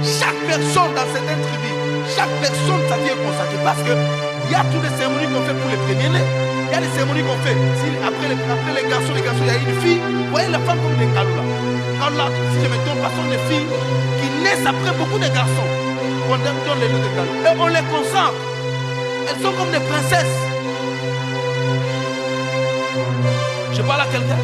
Chaque personne dans certaines tribus, chaque personne, sa vie est consacrée. Parce qu'il y a toutes les cérémonies qu'on fait pour les premiers-nés. Il y a des cérémonies qu'on fait. Après les garçons, il y a une fille. Vous voyez la femme comme des Kaloula. Kaloula, si je me trompe pas, sont des filles qui naissent après beaucoup de garçons. On donne les noms de Kaloula. Et on les consacre. Elles sont comme des princesses. Je parle à quelqu'un.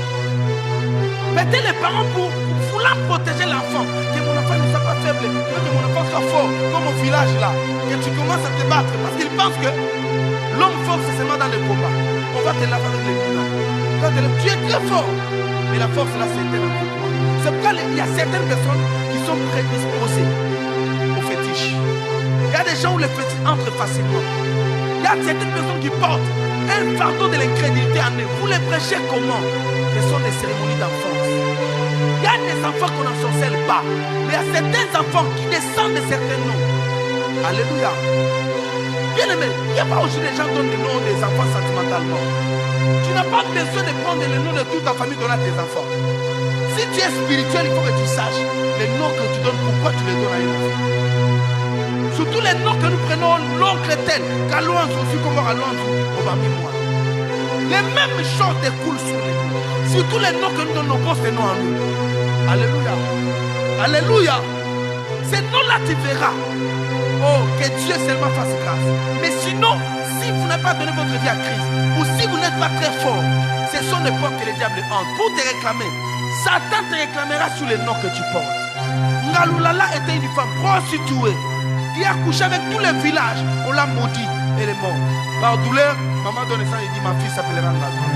Mettez les parents pour vouloir protéger l'enfant. Que mon enfant ne soit pas faible, que mon enfant soit fort, comme au village là. Que tu commences à te battre parce qu'ils pensent que l'homme fort c'est seulement dans le combat. On va te laver avec les lunettes. Tu es très fort, mais la force là c'est éternel pour toi. C'est pourquoi il y a certaines personnes qui sont prédisposées aux fétiches. Il y a des gens où les fétiches entrent facilement. Il y a certaines personnes qui portent un fardeau de l'incrédulité en eux. Vous les prêchez comment? Ce sont des cérémonies d'enfance. Il y a des enfants qu'on n'ensorcelle pas. Mais il y a certains enfants qui descendent de certains noms. Alléluia. Bien aimé, il n'y a pas aujourd'hui des gens qui donnent des noms des enfants sentimentalement. Tu n'as pas besoin de prendre le nom de toute ta famille donner à tes enfants. Si tu es spirituel, il faut que tu saches les noms que tu donnes, pourquoi tu les donnes à un enfant. Surtout les noms que nous prenons, l'oncle tel, Kalouanzou, aussi comme Kalouanzou, on va moi. Les mêmes choses découlent sur les noms. Surtout les noms que nous donnons, ces noms à nous. Alléluia. Alléluia. Ces noms-là, tu verras. Oh, que Dieu seulement fasse grâce. Mais sinon, si vous n'avez pas donné votre vie à Christ, ou si vous n'êtes pas très fort, ce sont des portes que le diable entre pour te réclamer. Satan te réclamera sur les noms que tu portes. Ngalulala était une femme prostituée qui a couché avec tous les villages. On l'a maudit et elle est morte. Par douleur, maman donne ça et dit ma fille s'appellera Ngalou.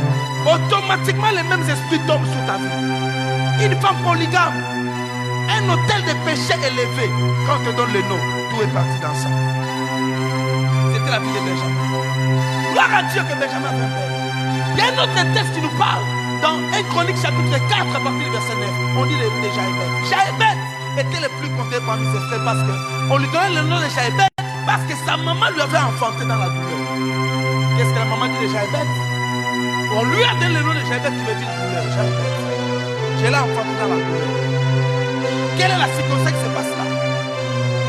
Automatiquement, les mêmes esprits tombent sur ta vie. Une femme polygame, un hôtel de péché élevé. Quand on te donne le nom, tout est parti dans ça. C'était la vie de Benjamin. Gloire à Dieu que Benjamin avait un père. Il y a un autre texte qui nous parle. Dans 1 Chronique chapitre 4 à partir du verset 9, on dit de Jaébet. Jaébet était le plus compté parmi ses frères parce qu'on lui donnait le nom de Jaébet parce que sa maman lui avait enfanté dans la douleur. Qu'est-ce que la maman dit de Jaébet? On lui a donné le nom de Jaébet qui veut dire douleur. Jaébet. Je l'ai enfanté dans la douleur. Quelle est la circonstance qui se passe là?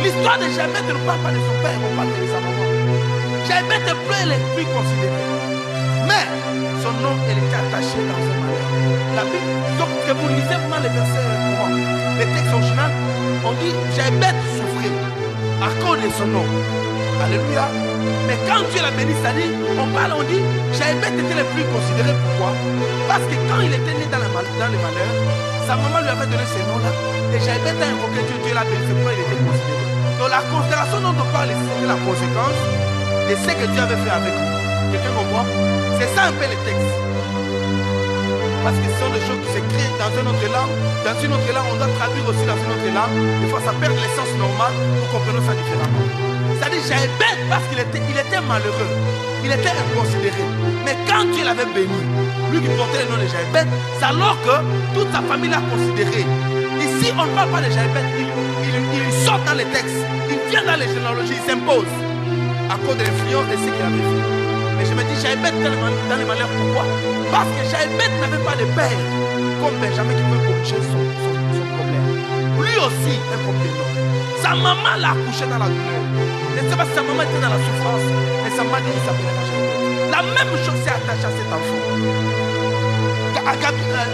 L'histoire de Jaébet ne parle pas de son père, on parle de sa maman. Jaébet est le plus considéré. Mais son nom, elle était attaché dans ce malheur. La Bible, donc que vous lisez vraiment les versets courants, les textes originaux, on dit Jaébet souffrait à cause de son nom. Alléluia. Mais quand Dieu l'a béni, c'est-à-dire, on parle, on dit Jaébet était le plus considéré. Pourquoi? Parce que quand il était né dans les malheurs, sa maman lui avait donné ce nom-là. Et Jaébet a invoqué Dieu, Dieu l'a béni, c'est pourquoi il était considéré. Donc la considération dont on parle ici, c'est la conséquence de ce que Dieu avait fait avec lui. Quelqu'un comprend? C'est ça un peu le texte. Parce que ce sont des choses qui s'écrivent dans une autre langue. Dans une autre langue, on doit traduire aussi dans une autre langue. Des fois, ça perd l'essence normale. Nous comprenons ça différemment. C'est-à-dire, Jaébet, parce qu'il était malheureux. Il était inconsidéré. Mais quand Dieu l'avait béni, lui qui portait le nom de Jaébet, c'est alors que toute sa famille l'a considéré. Ici, on ne parle pas de Jaébet. Il sort dans les textes. Il vient dans les généalogies. Il s'impose à cause de l'influence de ce qu'il avait fait. Mais je me dis, Jaébet dans les malheurs, pourquoi? Parce que Jaébet n'avait pas de père comme Benjamin qui peut corriger son problème. Lui aussi est comme des noms. Sa maman l'a accouché dans la douleur. Je ne sais pas si sa maman était dans la souffrance, mais sa maman dit qu'il s'appelait Jaébet. La même chose s'est attachée à cet enfant.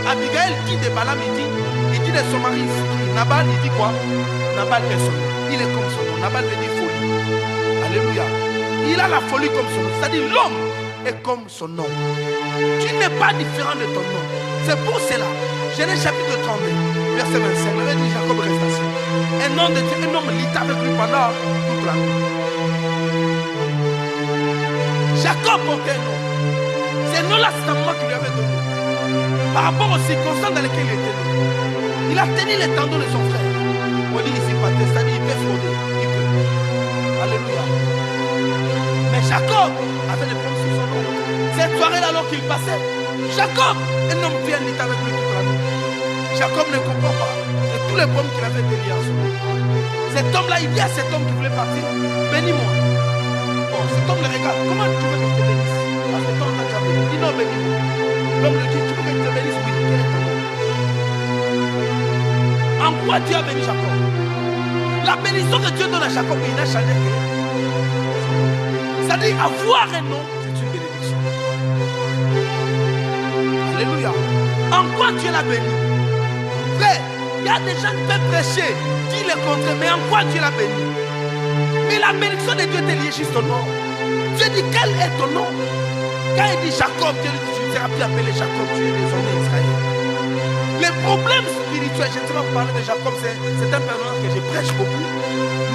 Abigail dit de Balaam, il dit de son mari, Nabal, il dit quoi? Nabal est son nom. Il est comme son nom. Nabal veut dire folie. Alléluia. Il a la folie comme son nom. C'est-à-dire l'homme est comme son nom. Tu n'es pas différent de ton nom. C'est pour cela. Genèse chapitre 32, verset 25. Le dit Jacob reste assis. Un homme de Dieu, un homme lit avec lui pendant toute la nuit. Jacob portait un nom. Ce nom-là, c'est un nom qui lui avait donné. Par rapport aux circonstances dans lesquelles il était né. Il a tenu les tendons de son frère. On dit ici, c'est-à-dire il peut frauder. Il peut. Alléluia. Mais Jacob avait des problèmes sur son nom. Cette soirée-là, alors qu'il passait, Jacob, un homme vient d'être avec lui toute la nuit. Jacob ne comprend pas de tous les problèmes qu'il avait liés à son nom. Cet homme-là, il dit à cet homme qui voulait partir, bénis-moi. Bon, cet homme le regarde, comment tu veux que je te bénisse? Parce que ton t'a béni. Il dit non, bénis-moi. L'homme lui dit, tu veux que je te bénisse? Oui, quel est ton nom? En quoi Dieu a béni Jacob? La bénédiction que Dieu donne à Jacob, il n'a changé que. C'est-à-dire, avoir un nom, c'est une bénédiction. Alléluia. En quoi Dieu l'a béni? Frère, il y a des gens qui peuvent prêcher, dire le contraire, mais en quoi Dieu l'a béni? Mais la bénédiction de Dieu est liée juste au nom. Dieu dit, quel est ton nom? Quand il dit Jacob, Dieu dit, tu ne seras plus appelé Jacob, tu es désormais Israël. Les problèmes spirituels, je ne sais pas vous parler de Jacob, c'est un personnage que je prêche beaucoup.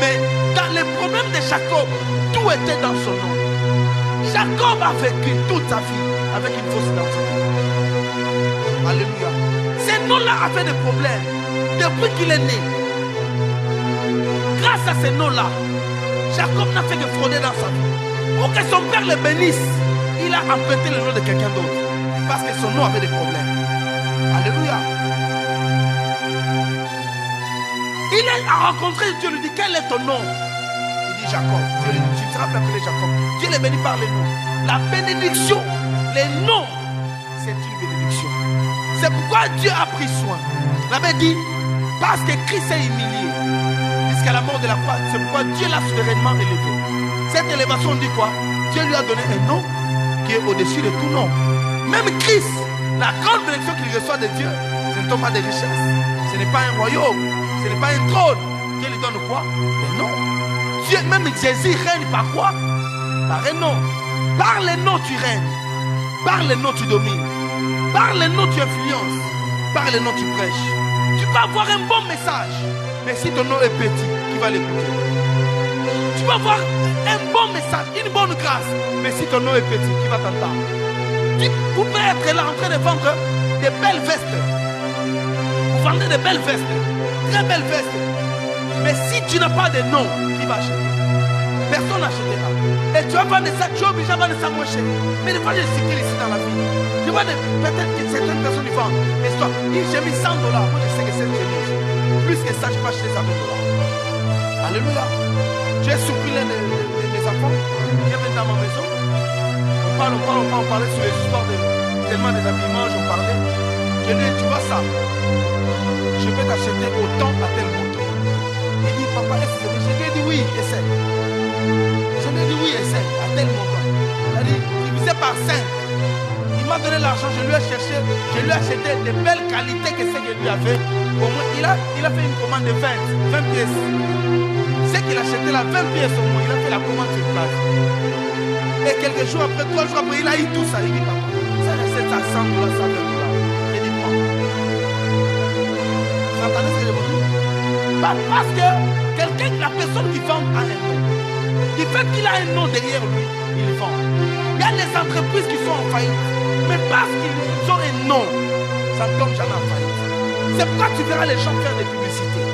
Mais dans les problèmes de Jacob, tout était dans son nom. Jacob a vécu toute sa vie avec une fausse identité. Alléluia. Ces noms-là avaient des problèmes depuis qu'il est né. Grâce à ces noms-là, Jacob n'a fait que frauder dans sa vie. Pour que son père le bénisse, il a emprunté le nom de quelqu'un d'autre. Parce que son nom avait des problèmes. Alléluia. Il a rencontré Dieu, lui dit, quel est ton nom? Il dit Jacob. Dieu lui dit, tu ne seras pas appelé Jacob. Dieu les bénit par les noms. La bénédiction, les noms, c'est une bénédiction. C'est pourquoi Dieu a pris soin. Il avait dit, parce que Christ est humilié jusqu'à la mort de la croix, c'est pourquoi Dieu l'a souverainement élevé. Cette élévation dit quoi? Dieu lui a donné un nom qui est au-dessus de tout nom. Même Christ, la grande bénédiction qu'il reçoit de Dieu, ce ne sont pas des richesses. Ce n'est pas un royaume. Ce n'est pas un trône. Dieu lui donne quoi? Des noms. Dieu, même Jésus règne par quoi? Par un nom. Par les noms tu règnes. Par les noms tu domines. Par les noms tu influences. Par les noms tu prêches. Tu peux avoir un bon message. Mais si ton nom est petit, qui va l'écouter? Tu peux avoir un bon message, une bonne grâce. Mais si ton nom est petit, qui va t'entendre? Vous pouvez être là en train de vendre des belles vestes. Vous vendez des belles vestes. Très belles vestes. Mais si tu n'as pas de nom, qui va acheter? Personne n'achètera. Et tu vas vendre ça, tu es obligé de vendre ça moins cher. Mais des fois, j'ai cyclé ici dans la vie. Je vois peut-être que certaines personnes y vendent. Mais toi, j'ai mis $100. Moi, je sais que c'est chemise. Plus que ça, je peux acheter ça $20. Alléluia. J'ai surpris l'un de mes enfants qui est venu dans ma maison. On parlait sur les histoires tellement des habillements, j'en parlais. Je lui ai dit, tu vois ça, je vais t'acheter autant à tel montant. Il dit, papa, est-ce que je lui ai dit oui, essaye. Je lui ai dit oui, essaye, à tel montant. Il a dit, il faisait par 5. Il m'a donné l'argent, je lui ai cherché, je lui ai acheté de belles qualités que ce qu'il lui a fait. Au moins, il a fait une commande de 20 pièces. C'est qu'il achetait là 20 pièces au moins, il a fait la commande sur place. Et quelques jours après, 3 jours après, il a eu tout ça. Il dit, papa, ça recette à $100, ça $20. Il dit, quoi? Vous entendez ce que je vous dis? Parce que la personne qui vend a un nom. Du fait qu'il a un nom derrière lui, il vend. Il y a des entreprises qui sont en faillite. Mais parce qu'ils ont un nom, ça ne tombe jamais en faillite. C'est pourquoi tu verras les gens faire des publicités.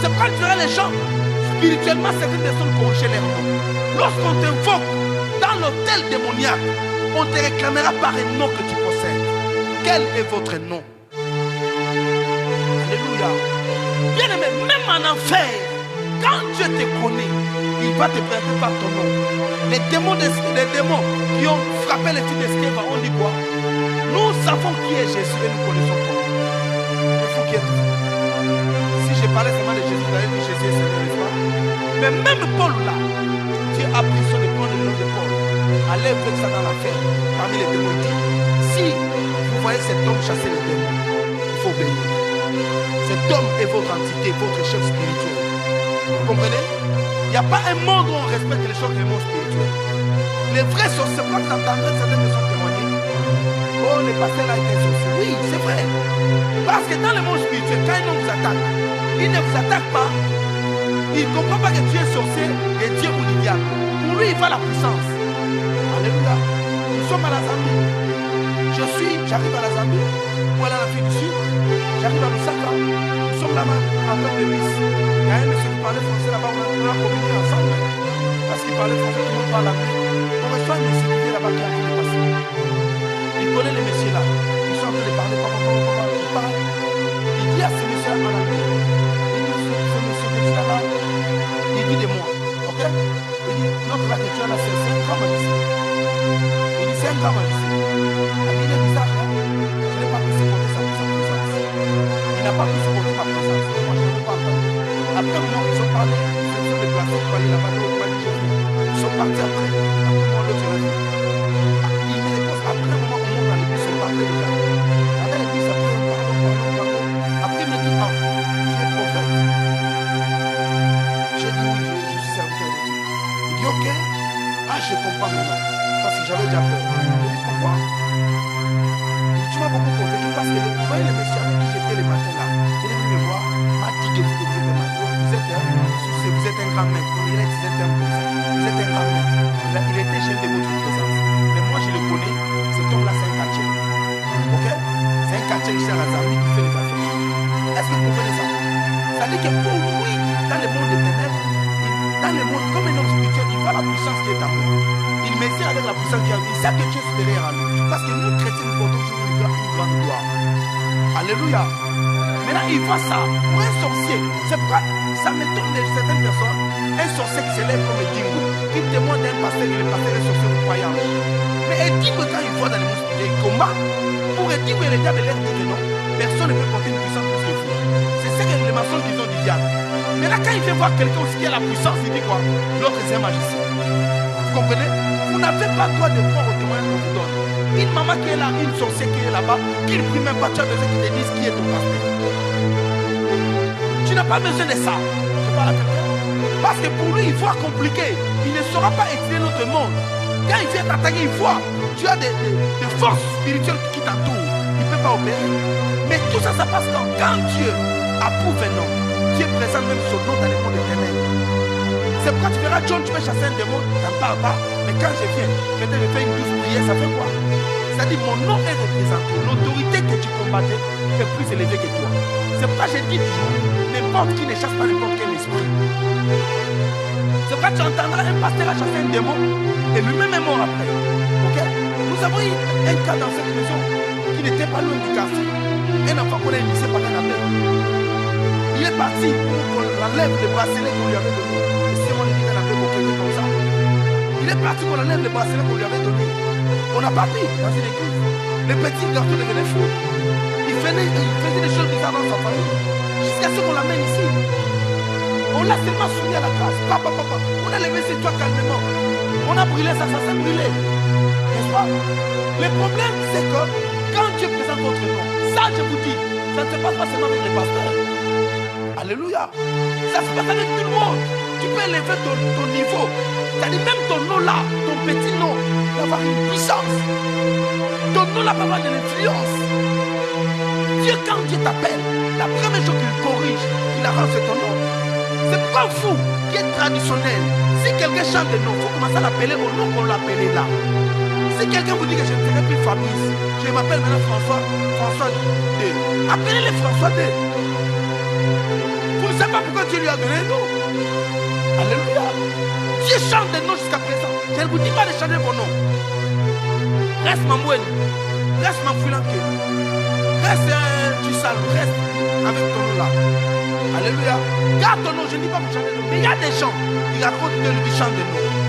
C'est pourquoi tu verras les gens, spirituellement, certaines personnes corriger leur nom. Lorsqu'on t'invoque dans l'hôtel démoniaque, on te réclamera par un nom que tu possèdes. Quel est votre nom? Alléluia. Bien aimé, même en enfer, quand Dieu te connaît, il va te prêter par ton nom. Les démons qui ont frappé les filles d'Esqueva, on dit quoi? Nous savons qui est Jésus et nous connaissons ton nom. Il faut qui êtes-vous? Si je parlais seulement de Jésus, vous allez dire Jésus est Seigneur, n'est-ce pas? Mais même Paul là, Dieu a pris son de prendre le nom de Paul. Allez avec ça dans l'affaire, parmi les démons, il dit, si vous voyez cet homme chasser les démons, il faut obéir. Cet homme est votre entité, votre chef spirituel. Vous comprenez? Il n'y a pas un monde où on respecte les choses du monde spirituel. Les vrais sorciers, c'est pourquoi vous entendrez certaines personnes témoigner. Oh, les pasteurs là étaient sorciers. Oui, c'est vrai. Parce que dans le monde spirituel, quand un homme vous attaque, il ne vous attaque pas. Il ne comprend pas que Dieu est sorcier et Dieu ou du diable. Pour lui, il va la puissance. Alléluia. Nous sommes à la Zambie. J'arrive à la Zambie. Pour aller à l'Afrique du Sud. J'arrive à Lusaka. Nous sommes là-bas en train de mise. Il y a un monsieur qui parlait français là-bas. On a communié ensemble. Parce qu'il parlait français, tout le monde parle anglais. On reçoit un monsieur qui est là-bas qui a envie de passer. Il connaît les messieurs là. Ils sont en train de parler. Il parle. Il dit à ce monsieur en anglais. Il dit ce monsieur que tu as là. Il dit de moi. Ok? Il dit notre là que tu as là, c'est un grand magicien. Il dit c'est un grand magicien. Il est bizarre. Je n'ai pas pu supporter sa présence. Il n'a pas pu supporter ma présence. Moi je ne peux pas entendre. Après un moment, ils ont parlé. Ils se sont déplacés pour aller là-bas. Ils sont partis après. Après un moment, l'autre est revenu. Il me dépose. Après un moment, on monte dans l'église. Ils sont partis déjà. Dans l'église, après, pardon. Après, il me dit, ah, tu es prophète. J'ai dit oui, je suis serviteur de Dieu. Il dit, ok. Ah, je comprends maintenant. Parce que j'avais déjà peur. Je dis, pourquoi? Il dit, tu m'as beaucoup convaincu parce que vous voyez le monsieur avec qui j'étais le matin là. Il est venu me voir, m'a dit que vous êtes un maître. Vous êtes un grand maître. Il a utilisé un terme comme ça. Vous êtes un grand maître. Il était jeune de votre présence. Mais moi, je le connais. Cet homme-là, c'est un quartier. Ok? C'est un quartier qui sert à Zambie, qui fait les affaires. Est-ce que vous comprenez ça? Ça dit que pour lui, dans le monde des ténèbres, dans le monde, comme un homme spirituel, il voit la puissance qui est en lui. Il mesure avec la puissance qui est en lui. Il sait que Dieu est supérieur à lui. Parce que nous, chrétiens, nous portons toujours une grande gloire. Alléluia. Maintenant, il voit ça. Pour un sorcier, c'est pourquoi ça m'étonne de certaines personnes. Un sorcier qui s'élève comme Edimbo, qui témoigne d'un pasteur et le pasteur est sorcier ou croyant. Mais Edimbo, quand il voit dans le monde spirituel, il combat. Pour Edimbo et le diable, il leur dit que non. Personne ne peut porter une puissance plus que vous. C'est ce que les maçons disent du diable. Mais là, quand il vient voir quelqu'un aussi qui a la puissance, il dit quoi? L'autre, c'est un magicien. Vous comprenez? Vous n'avez pas droit de croire au témoignage qu'on vous donne. Une maman qui est là, une sorcière qui est là-bas, qui ne prie même pas, tu as besoin qu'ils te disent qui est ton pasteur. Tu n'as pas besoin de ça. Je parle à quelqu'un. Parce que pour lui, il voit compliqué. Il ne saura pas étudier notre monde. Quand il vient t'attaquer, il voit. Tu as des forces spirituelles qui t'entourent. Il ne peut pas opérer. Mais tout ça, ça passe quand Dieu approuve un nom. Dieu présente même son nom dans les mondes éternels. C'est pourquoi tu verras John, tu peux chasser un démon, ça ne parle pas. Mais quand je viens, peut-être je fais une douce prière, ça fait quoi? C'est-à-dire mon nom est représenté. L'autorité que tu combattais est plus élevée que toi. C'est pourquoi je dis toujours, n'importe qui ne chasse pas n'importe quel esprit. C'est pourquoi tu entendras un pasteur à chasser un démon et lui-même est mort après. Ok? Nous avons eu un cas dans cette maison qui n'était pas loin du quartier. Un enfant qu'on a initié par un appel. Il est parti pour qu'on enlève les bracelets qu'on lui avait donnés. Et c'est mon église avait beaucoup comme ça. Il est parti qu'on enlève les bracelets qu'on lui avait donnés. On n'a pas pris dans une église. Les petits garçons devenaient fous. Il faisait des choses bizarres dans sa famille. Jusqu'à ce qu'on l'amène ici. On l'a tellement soumis à la grâce. Papa. On a levé ses toits calmement. On a brûlé ça s'est brûlé. N'est-ce pas? Le problème, c'est que quand Dieu présente votre nom, ça je vous dis, ça ne se passe pas seulement avec les pasteurs. Alléluia. Ça se passe avec tout le monde. Tu peux élever ton niveau. C'est-à-dire même ton nom là, ton petit nom, va avoir une puissance. Ton nom là va avoir de l'influence. Dieu, quand Dieu t'appelle, la première chose qu'il corrige, qu'il arrange, c'est ton nom. C'est pas fou qui est traditionnel. Si quelqu'un chante de nom, il faut commencer à l'appeler au nom qu'on l'appelait là. Si quelqu'un vous dit que je ne serai plus Fabrice, je m'appelle maintenant François D. Appelez-le François D. Vous ne savez pas pourquoi Dieu lui a donné un nom. Alléluia. Dieu chante des noms jusqu'à présent. Je ne vous dis pas de changer vos noms. Reste Mamouel. Reste Mamfoulanké. Reste du sale. Reste avec ton nom là. Alléluia. Garde ton nom. Je ne dis pas pour changer de nom. Mais il y a des gens qui racontent de lui chanter des noms.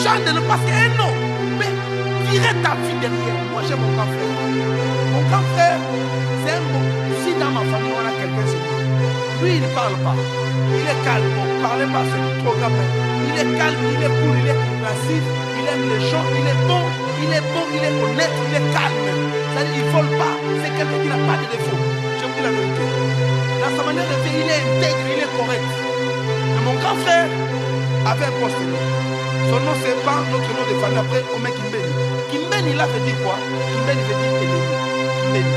Chante des noms parce qu'un nom. Mais virez ta vie derrière. Moi j'ai mon grand frère. Mon grand frère, c'est un bon. Si dans ma famille on a quelqu'un, c'est lui. Lui il ne parle pas. Il est calme. Bon, parlez pas, c'est trop grave. Il est calme, il est cool, il est compréhensif, il aime les gens, il est bon, il est honnête, il est calme. C'est-à-dire il ne vole pas. C'est quelqu'un qui n'a pas de défaut. Je vous dis la vérité. Dans sa manière de faire, il est intègre, il est correct. Mais mon grand frère avait un poste. Son nom c'est pas notre nom de famille. Après on met Kimbeni. Kimbeni là veut dire quoi? Kimbeni veut dire ennemi. Kimbeni.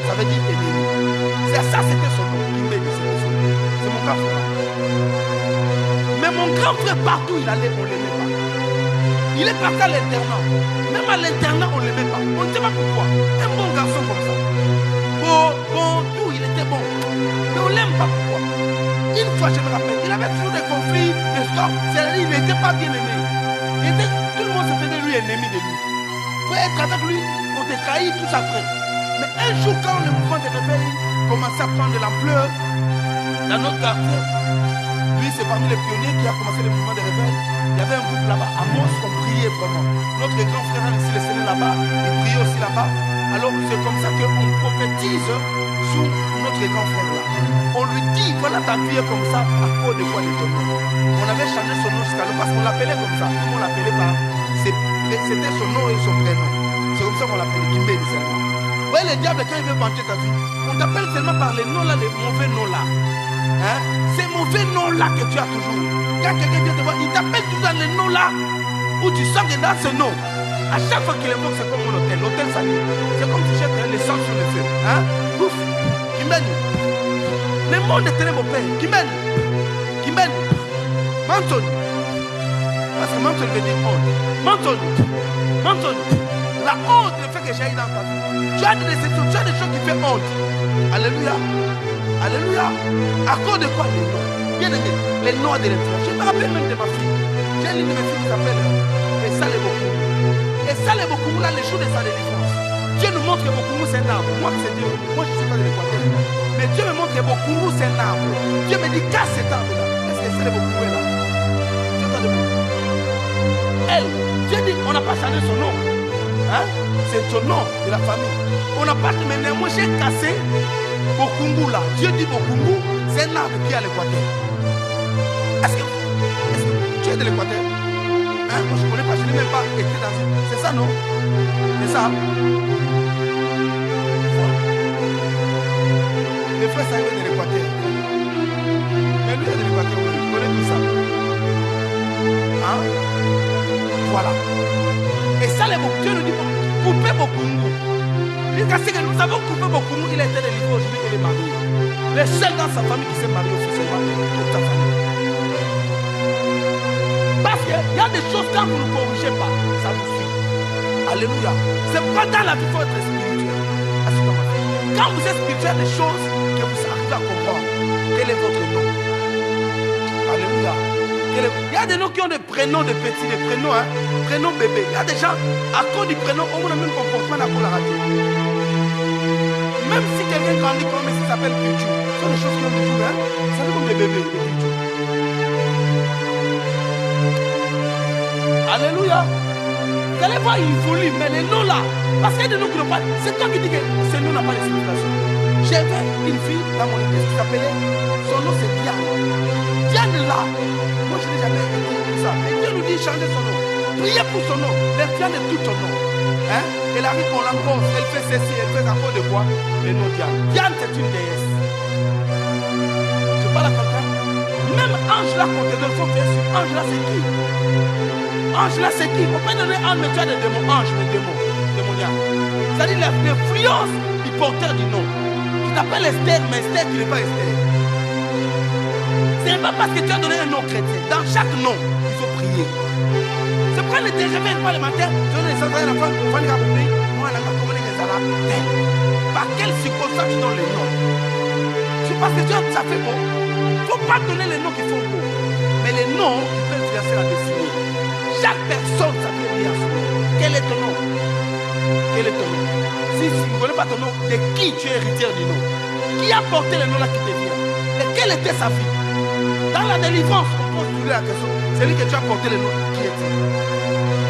Ça veut dire ennemi. C'est ça, c'était son nom. Kimbeni, c'était son nom. C'est mon grand frère. Mais mon grand frère, partout il allait, on ne l'aimait pas. Il est parti à l'internat. Même à l'internat, on ne l'aimait pas. On ne sait pas pourquoi. Un bon garçon comme ça. Bon, tout, il était bon. Mais on ne l'aime pas pourquoi. Une fois, je me rappelle, il avait toujours des conflits, des stocks. C'est-à-dire qu'il n'était pas bien aimé. Tout le monde se faisait lui ennemi de lui. Il faut être avec lui, on te trahit tout ça après. Mais un jour, quand le mouvement de réveil commençait à prendre de l'ampleur dans notre quartier, lui, c'est parmi les pionniers qui a commencé le mouvement de réveil. Il y avait un groupe là-bas, à Mons, on priait vraiment. Notre grand frère a laissé les scellés là-bas, il priait aussi là-bas. Alors, c'est comme ça qu'on prophétise sur notre grand frère là. On lui dit, voilà ta vie est comme ça, à cause de quoi il est tombé. On avait changé son nom jusqu'à l'heure parce qu'on l'appelait comme ça. Tout le monde l'appelait pas. C'était son nom et son prénom. C'est comme ça qu'on l'appelait Kimbé seulement. Vous voyez le diable quand il veut vanter ta vie, on t'appelle seulement par les noms là, les mauvais noms là. Hein? Ces mauvais noms là que tu as toujours. Quand quelqu'un vient te voir, il t'appelle toujours dans les noms là où tu sens que dans ce nom, à chaque fois qu'il évoque, c'est comme mon hôtel. L'hôtel ça dit. C'est comme si j'étais l'essence sur le feu. Hein? Pouf, Kimbé. Le monde est ténèbres, Père. Kimbé. Manton. Parce que Manton veut dire honte. Manton. La honte, le fait que j'aille dans ta vie. Tu as des déceptions, tu as des choses qui font honte. Alléluia. À cause de quoi les noms? Bien aimé, les noms de l'étranger. Je me rappelle même de ma fille. J'ai une de mes filles qui s'appelle Essale Bokoumou. Essale Bokoumou, là, les jours de sa délivrance. Dieu nous montre que Bokoumou c'est un arbre. Moi, c'est Dieu. Moi, je ne suis pas de l'Équateur. Mais Dieu me montre que Bokoumou c'est un arbre. Dieu me dit, casse cet arbre-là. Est-ce que Essale Bokoumou est là? Dieu t'a demandé. Elle, Dieu dit, on n'a pas changé son nom. Hein? C'est son nom de la famille. On n'a pas dit, mais moi j'ai cassé Bokoumou là. Dieu dit Bokoumou, c'est un arbre qui est à l'Équateur. Est-ce que tu es de l'Équateur? Hein? Moi, je ne connais pas, je n'ai même pas été dans une... C'est ça, non? C'est ça. Les frères, ça arrive de l'Équateur. Mais lui, il est de l'Équateur, oui, il connaît tout ça. Hein? Voilà. Et ça, les Dieu nous dit, coupez vos Kungu. Jusqu'à ce que nous avons coupé vos Kungu, il a été délivré aujourd'hui, il est marié. Le seul dans sa famille qui s'est marié officiellement, toute sa famille. Parce qu'il y a des choses, quand vous ne corrigez pas, ça vous suit. Alléluia. C'est pourquoi dans la vie, il faut être spirituel. Quand vous êtes spirituel, des choses que vous arrivez à comprendre. Quel est votre nom? Alléluia. Il y a des noms qui ont des prénoms de petits, des prénoms, hein, prénoms bébés. Il y a des gens, à cause du prénom, on a le même comportement à la radio. Même si quelqu'un grandit comme il s'appelle Pichou, ce sont des choses qui ont des jours, hein. Ça fait comme des bébés, des Pichou. Alléluia. Vous allez voir, il folie, mais les noms là, parce qu'il y a des noms qui n'ont pas. C'est toi qui dis que ce nom n'a pas d'explication. J'avais une fille dans mon église qui s'appelait, son nom c'est Diane. Diane là, moi je n'ai jamais été comme ça. Mais Dieu nous dit changer son nom. Priez pour son nom. Les Diane de tout ton nom. Hein? Elle arrive pour l'encore, elle fait ceci, elle fait encore de quoi? Le nom Diane. Diane c'est une déesse. Je parle à quelqu'un. Même Ange là, quand tu donnes son pied sur Ange là, c'est qui? Ange là, c'est qui? On peut donner Ange, mais tu as des démons. Ange, mais démons. Démoniaques. C'est-à-dire l'influence du porteur du nom. Tu t'appelles Esther, mais Esther, tu n'es pas Esther. Ce n'est pas parce que tu as donné un nom chrétien. Dans chaque nom, il faut prier. C'est pourquoi ne te réveille pas le matin. Tu donnes les enfants à la femme, il faut les rappeler. Moi, on a commandé les alas. Par quelle circonstance tu donnes les noms? C'est parce que tu as ça fait beau. Il ne faut pas donner les noms qui font beau. Mais les noms qui peuvent influencer la destinée. Chaque personne s'appelle lié à son nom. Quel est ton nom? Quel est ton nom? Si tu ne connais pas ton nom, de qui tu es héritier du nom? Qui a porté le nom là qui te vient? Et quelle était sa vie? Dans la délivrance, on pose toujours la question. C'est lui que tu as porté le nom. Qui est-il?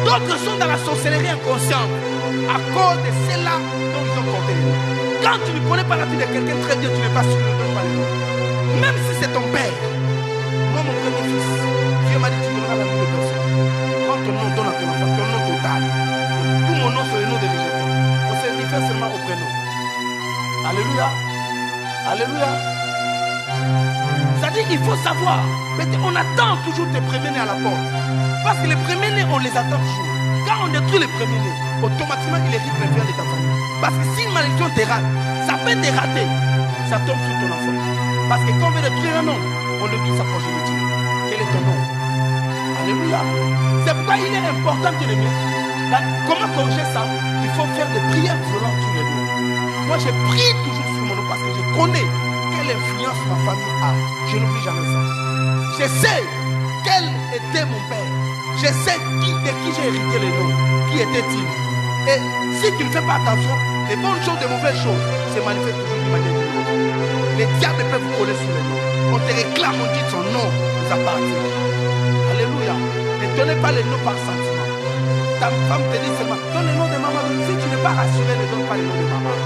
D'autres sont dans la sorcellerie inconsciente à cause de ceux-là dont ils ont porté le nom. Quand tu ne connais pas la vie de quelqu'un très bien, tu n'es pas sûr de ne donner pas le nom. Même si c'est ton père. Moi, mon premier fils, Dieu m'a dit tu donneras la vie de personne. Quand ton nom donne à ton enfant, ton nom total. Tout mon nom, c'est le nom de rejeté. On se diffère seulement au prénom. Alléluia. Alléluia. C'est-à-dire qu'il faut savoir. Mais on attend toujours tes premiers-nés à la porte. Parce que les premiers-nés, on les attend toujours. Quand on détruit les premiers-nés, automatiquement, il hérite le bien de ta famille. Parce que si une malédiction te rate, ça peut te rater. Ça tombe sur ton enfant. Parce que quand on veut détruire un nom, on détruit sa progéniture. Quel est ton nom? Alléluia. C'est pourquoi il est important que les miens. Comment corriger ça? Il faut faire des prières violentes tous les jours. Moi, je prie toujours sur mon nom parce que je connais quelle influence ma famille a. Je n'oublie jamais ça. Je sais quel était mon père. Je sais de qui j'ai hérité le nom. Qui était-il? Et si tu ne fais pas attention, les bonnes choses, les mauvaises choses se manifestent toujours d'une manière différente. Les diables peuvent vous coller sur le nom. On te réclame, on dit son nom nous appartient. Alléluia. Ne donnez pas le nom par sentiment. Ta femme te dit seulement, donne le nom de maman. Si tu n'es pas rassuré, ne donne pas le nom de maman.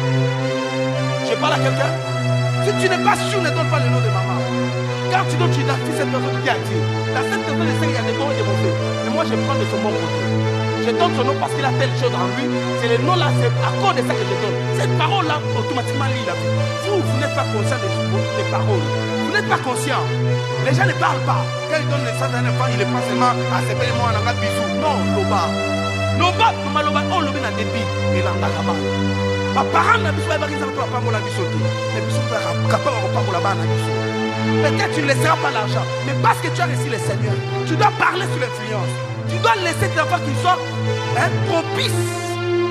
Je parle à quelqu'un. Si tu n'es pas sûr, ne donne pas le nom de maman. Quand tu donnes, tu identifies cette personne qui a Dieu. Dans cette personne, je sais qu'il y a des bons et des mauvais. Mais moi, je prends de son bon côté. Je donne son nom parce qu'il a telle chose en lui. C'est le nom là, c'est à cause de ça que je donne. Cette parole-là, automatiquement, lit la vie. Vous n'êtes pas conscient des paroles. Vous n'êtes pas conscient. Les gens ne parlent pas. Quand ils donnent naissance à un enfant, ils ne pensent seulement à se payer moi en bisou. Non, loba. Loba, maman loba, on lobe na débit. Et là, on a parents na bisou, ils vont pas pour la bisou. Mais bisou, tu as capable de pas pour la barre na bisou. Peut-être tu ne laisseras pas l'argent. Mais parce que tu as reçu le Seigneur, tu dois parler sur l'influence. Tu dois laisser tes enfants qui soient propices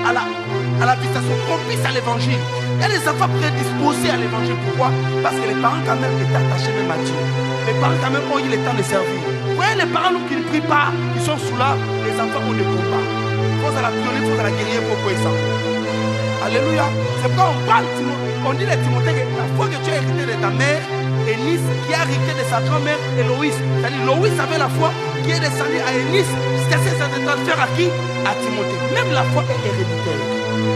à la visitation, propices à l'évangile. Il y a des enfants prédisposés à l'évangile. Pourquoi? Parce que les parents quand même étaient attachés même à Dieu. Les parents quand même ont eu le temps de servir. Vous voyez les parents qui ne prient pas, qui sont sous là, les enfants on ne prie pas. Il faut à la pionner, il faut à la guerrier pour quoi ça. Alléluia. C'est pourquoi on parle, on dit à Timothée que la foi que tu as hérité de ta mère, Énice, qui a hérité de sa grand-mère Héloïse. C'est-à-dire Loïs avait la foi qui est descendue à Énice jusqu'à ce que ça se transfère à qui? À Timothée. Même la foi est héréditaire.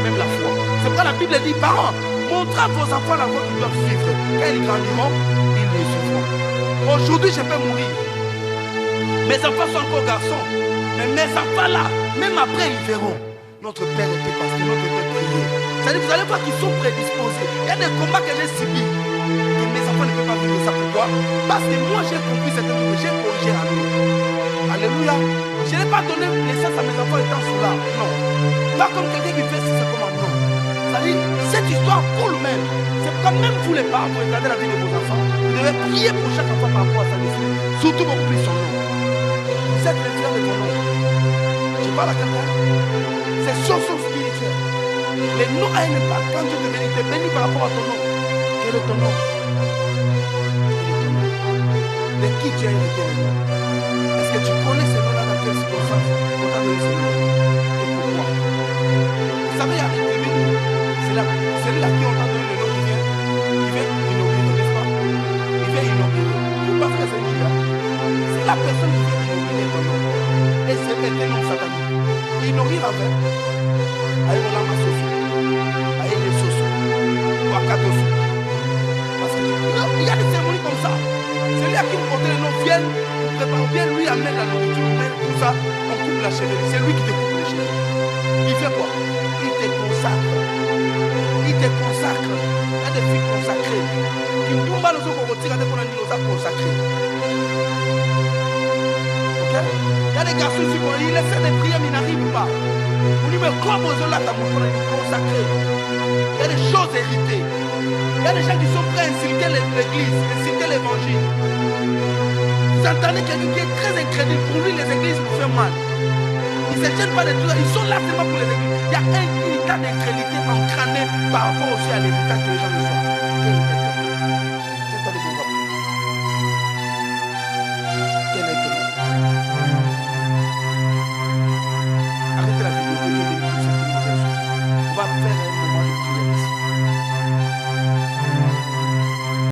Même la foi. C'est pourquoi la Bible dit, parents, montrez à vos enfants la voie qu'ils doivent suivre. Quand ils grandiront, ils le suivront. Aujourd'hui, je peux mourir. Mes enfants sont encore garçons. Mais mes enfants là, même après, ils verront. Notre père était pasteur, notre père priait. C'est-à-dire, vous allez voir qu'ils sont prédisposés. Il y a des combats que j'ai subis. Que mes enfants ne peuvent pas vivre ça. Pourquoi? Parce que moi, j'ai compris certaines choses. J'ai corrigé à nous. Alléluia. Je n'ai pas donné l'essence à mes enfants étant sous là. Non. Pas comme quelqu'un qui fait c'est comme un non. C'est-à-dire, cette histoire coule même. C'est pourquoi même vous les parents, vous regardez la vie de vos enfants. Vous devez prier pour chaque enfant par rapport à sa destinée. Surtout beaucoup plus son nom. Vous êtes les frères de ton nom. Je parle à quelqu'un. C'est chose spirituelle. Les noms a un impact. Quand Dieu te bénit par rapport à ton nom. Quel est ton nom? De qui tu as hérité le nom? Est-ce que tu connais ce nom-là dans quelles circonstances? On t'a donné ce nom. Et pourquoi? Vous savez, il y a des tribus. C'est celui-là qui on t'a donné le nom qui vient inaugurer, n'est-ce pas? Il vient inaugurer. Pourquoi faire ce nom-là? C'est la personne qui vient inaugurer ton nom. Et c'est un nom satanique. Inaugurer avec. Aïe, on l'a ma soso. Aïe, les soso. Wakatoso. Parce qu'il y a des cérémonies comme ça. Celui à qui vous portez le nom vienne, vous préparez bien, lui amène la nourriture, mais tout ça, on coupe la chevelure. C'est lui qui te coupe les cheveux. Il fait quoi? Il te consacre. Il te consacre. Il y a des filles consacrées. Qui ne tombent pas les autres qu'on retire dès qu'on a dit nous a consacrés. Ok? Il y a des garçons ici, ils essaient de prier, mais ils n'arrivent pas. On dit, mais comment ils ont là, t'as consacré? Il y a des choses héritées. Il y a des gens qui sont prêts à insulter l'église, insulter l'évangile. Vous entendez quelqu'un qui est très incrédule. Pour lui, les églises vous font mal. Ils ne se gênent pas de tout ça. Ils sont là seulement pour les églises. Il y a un état d'incrédulité entraîné par rapport aussi à l'héritage que les gens reçoivent.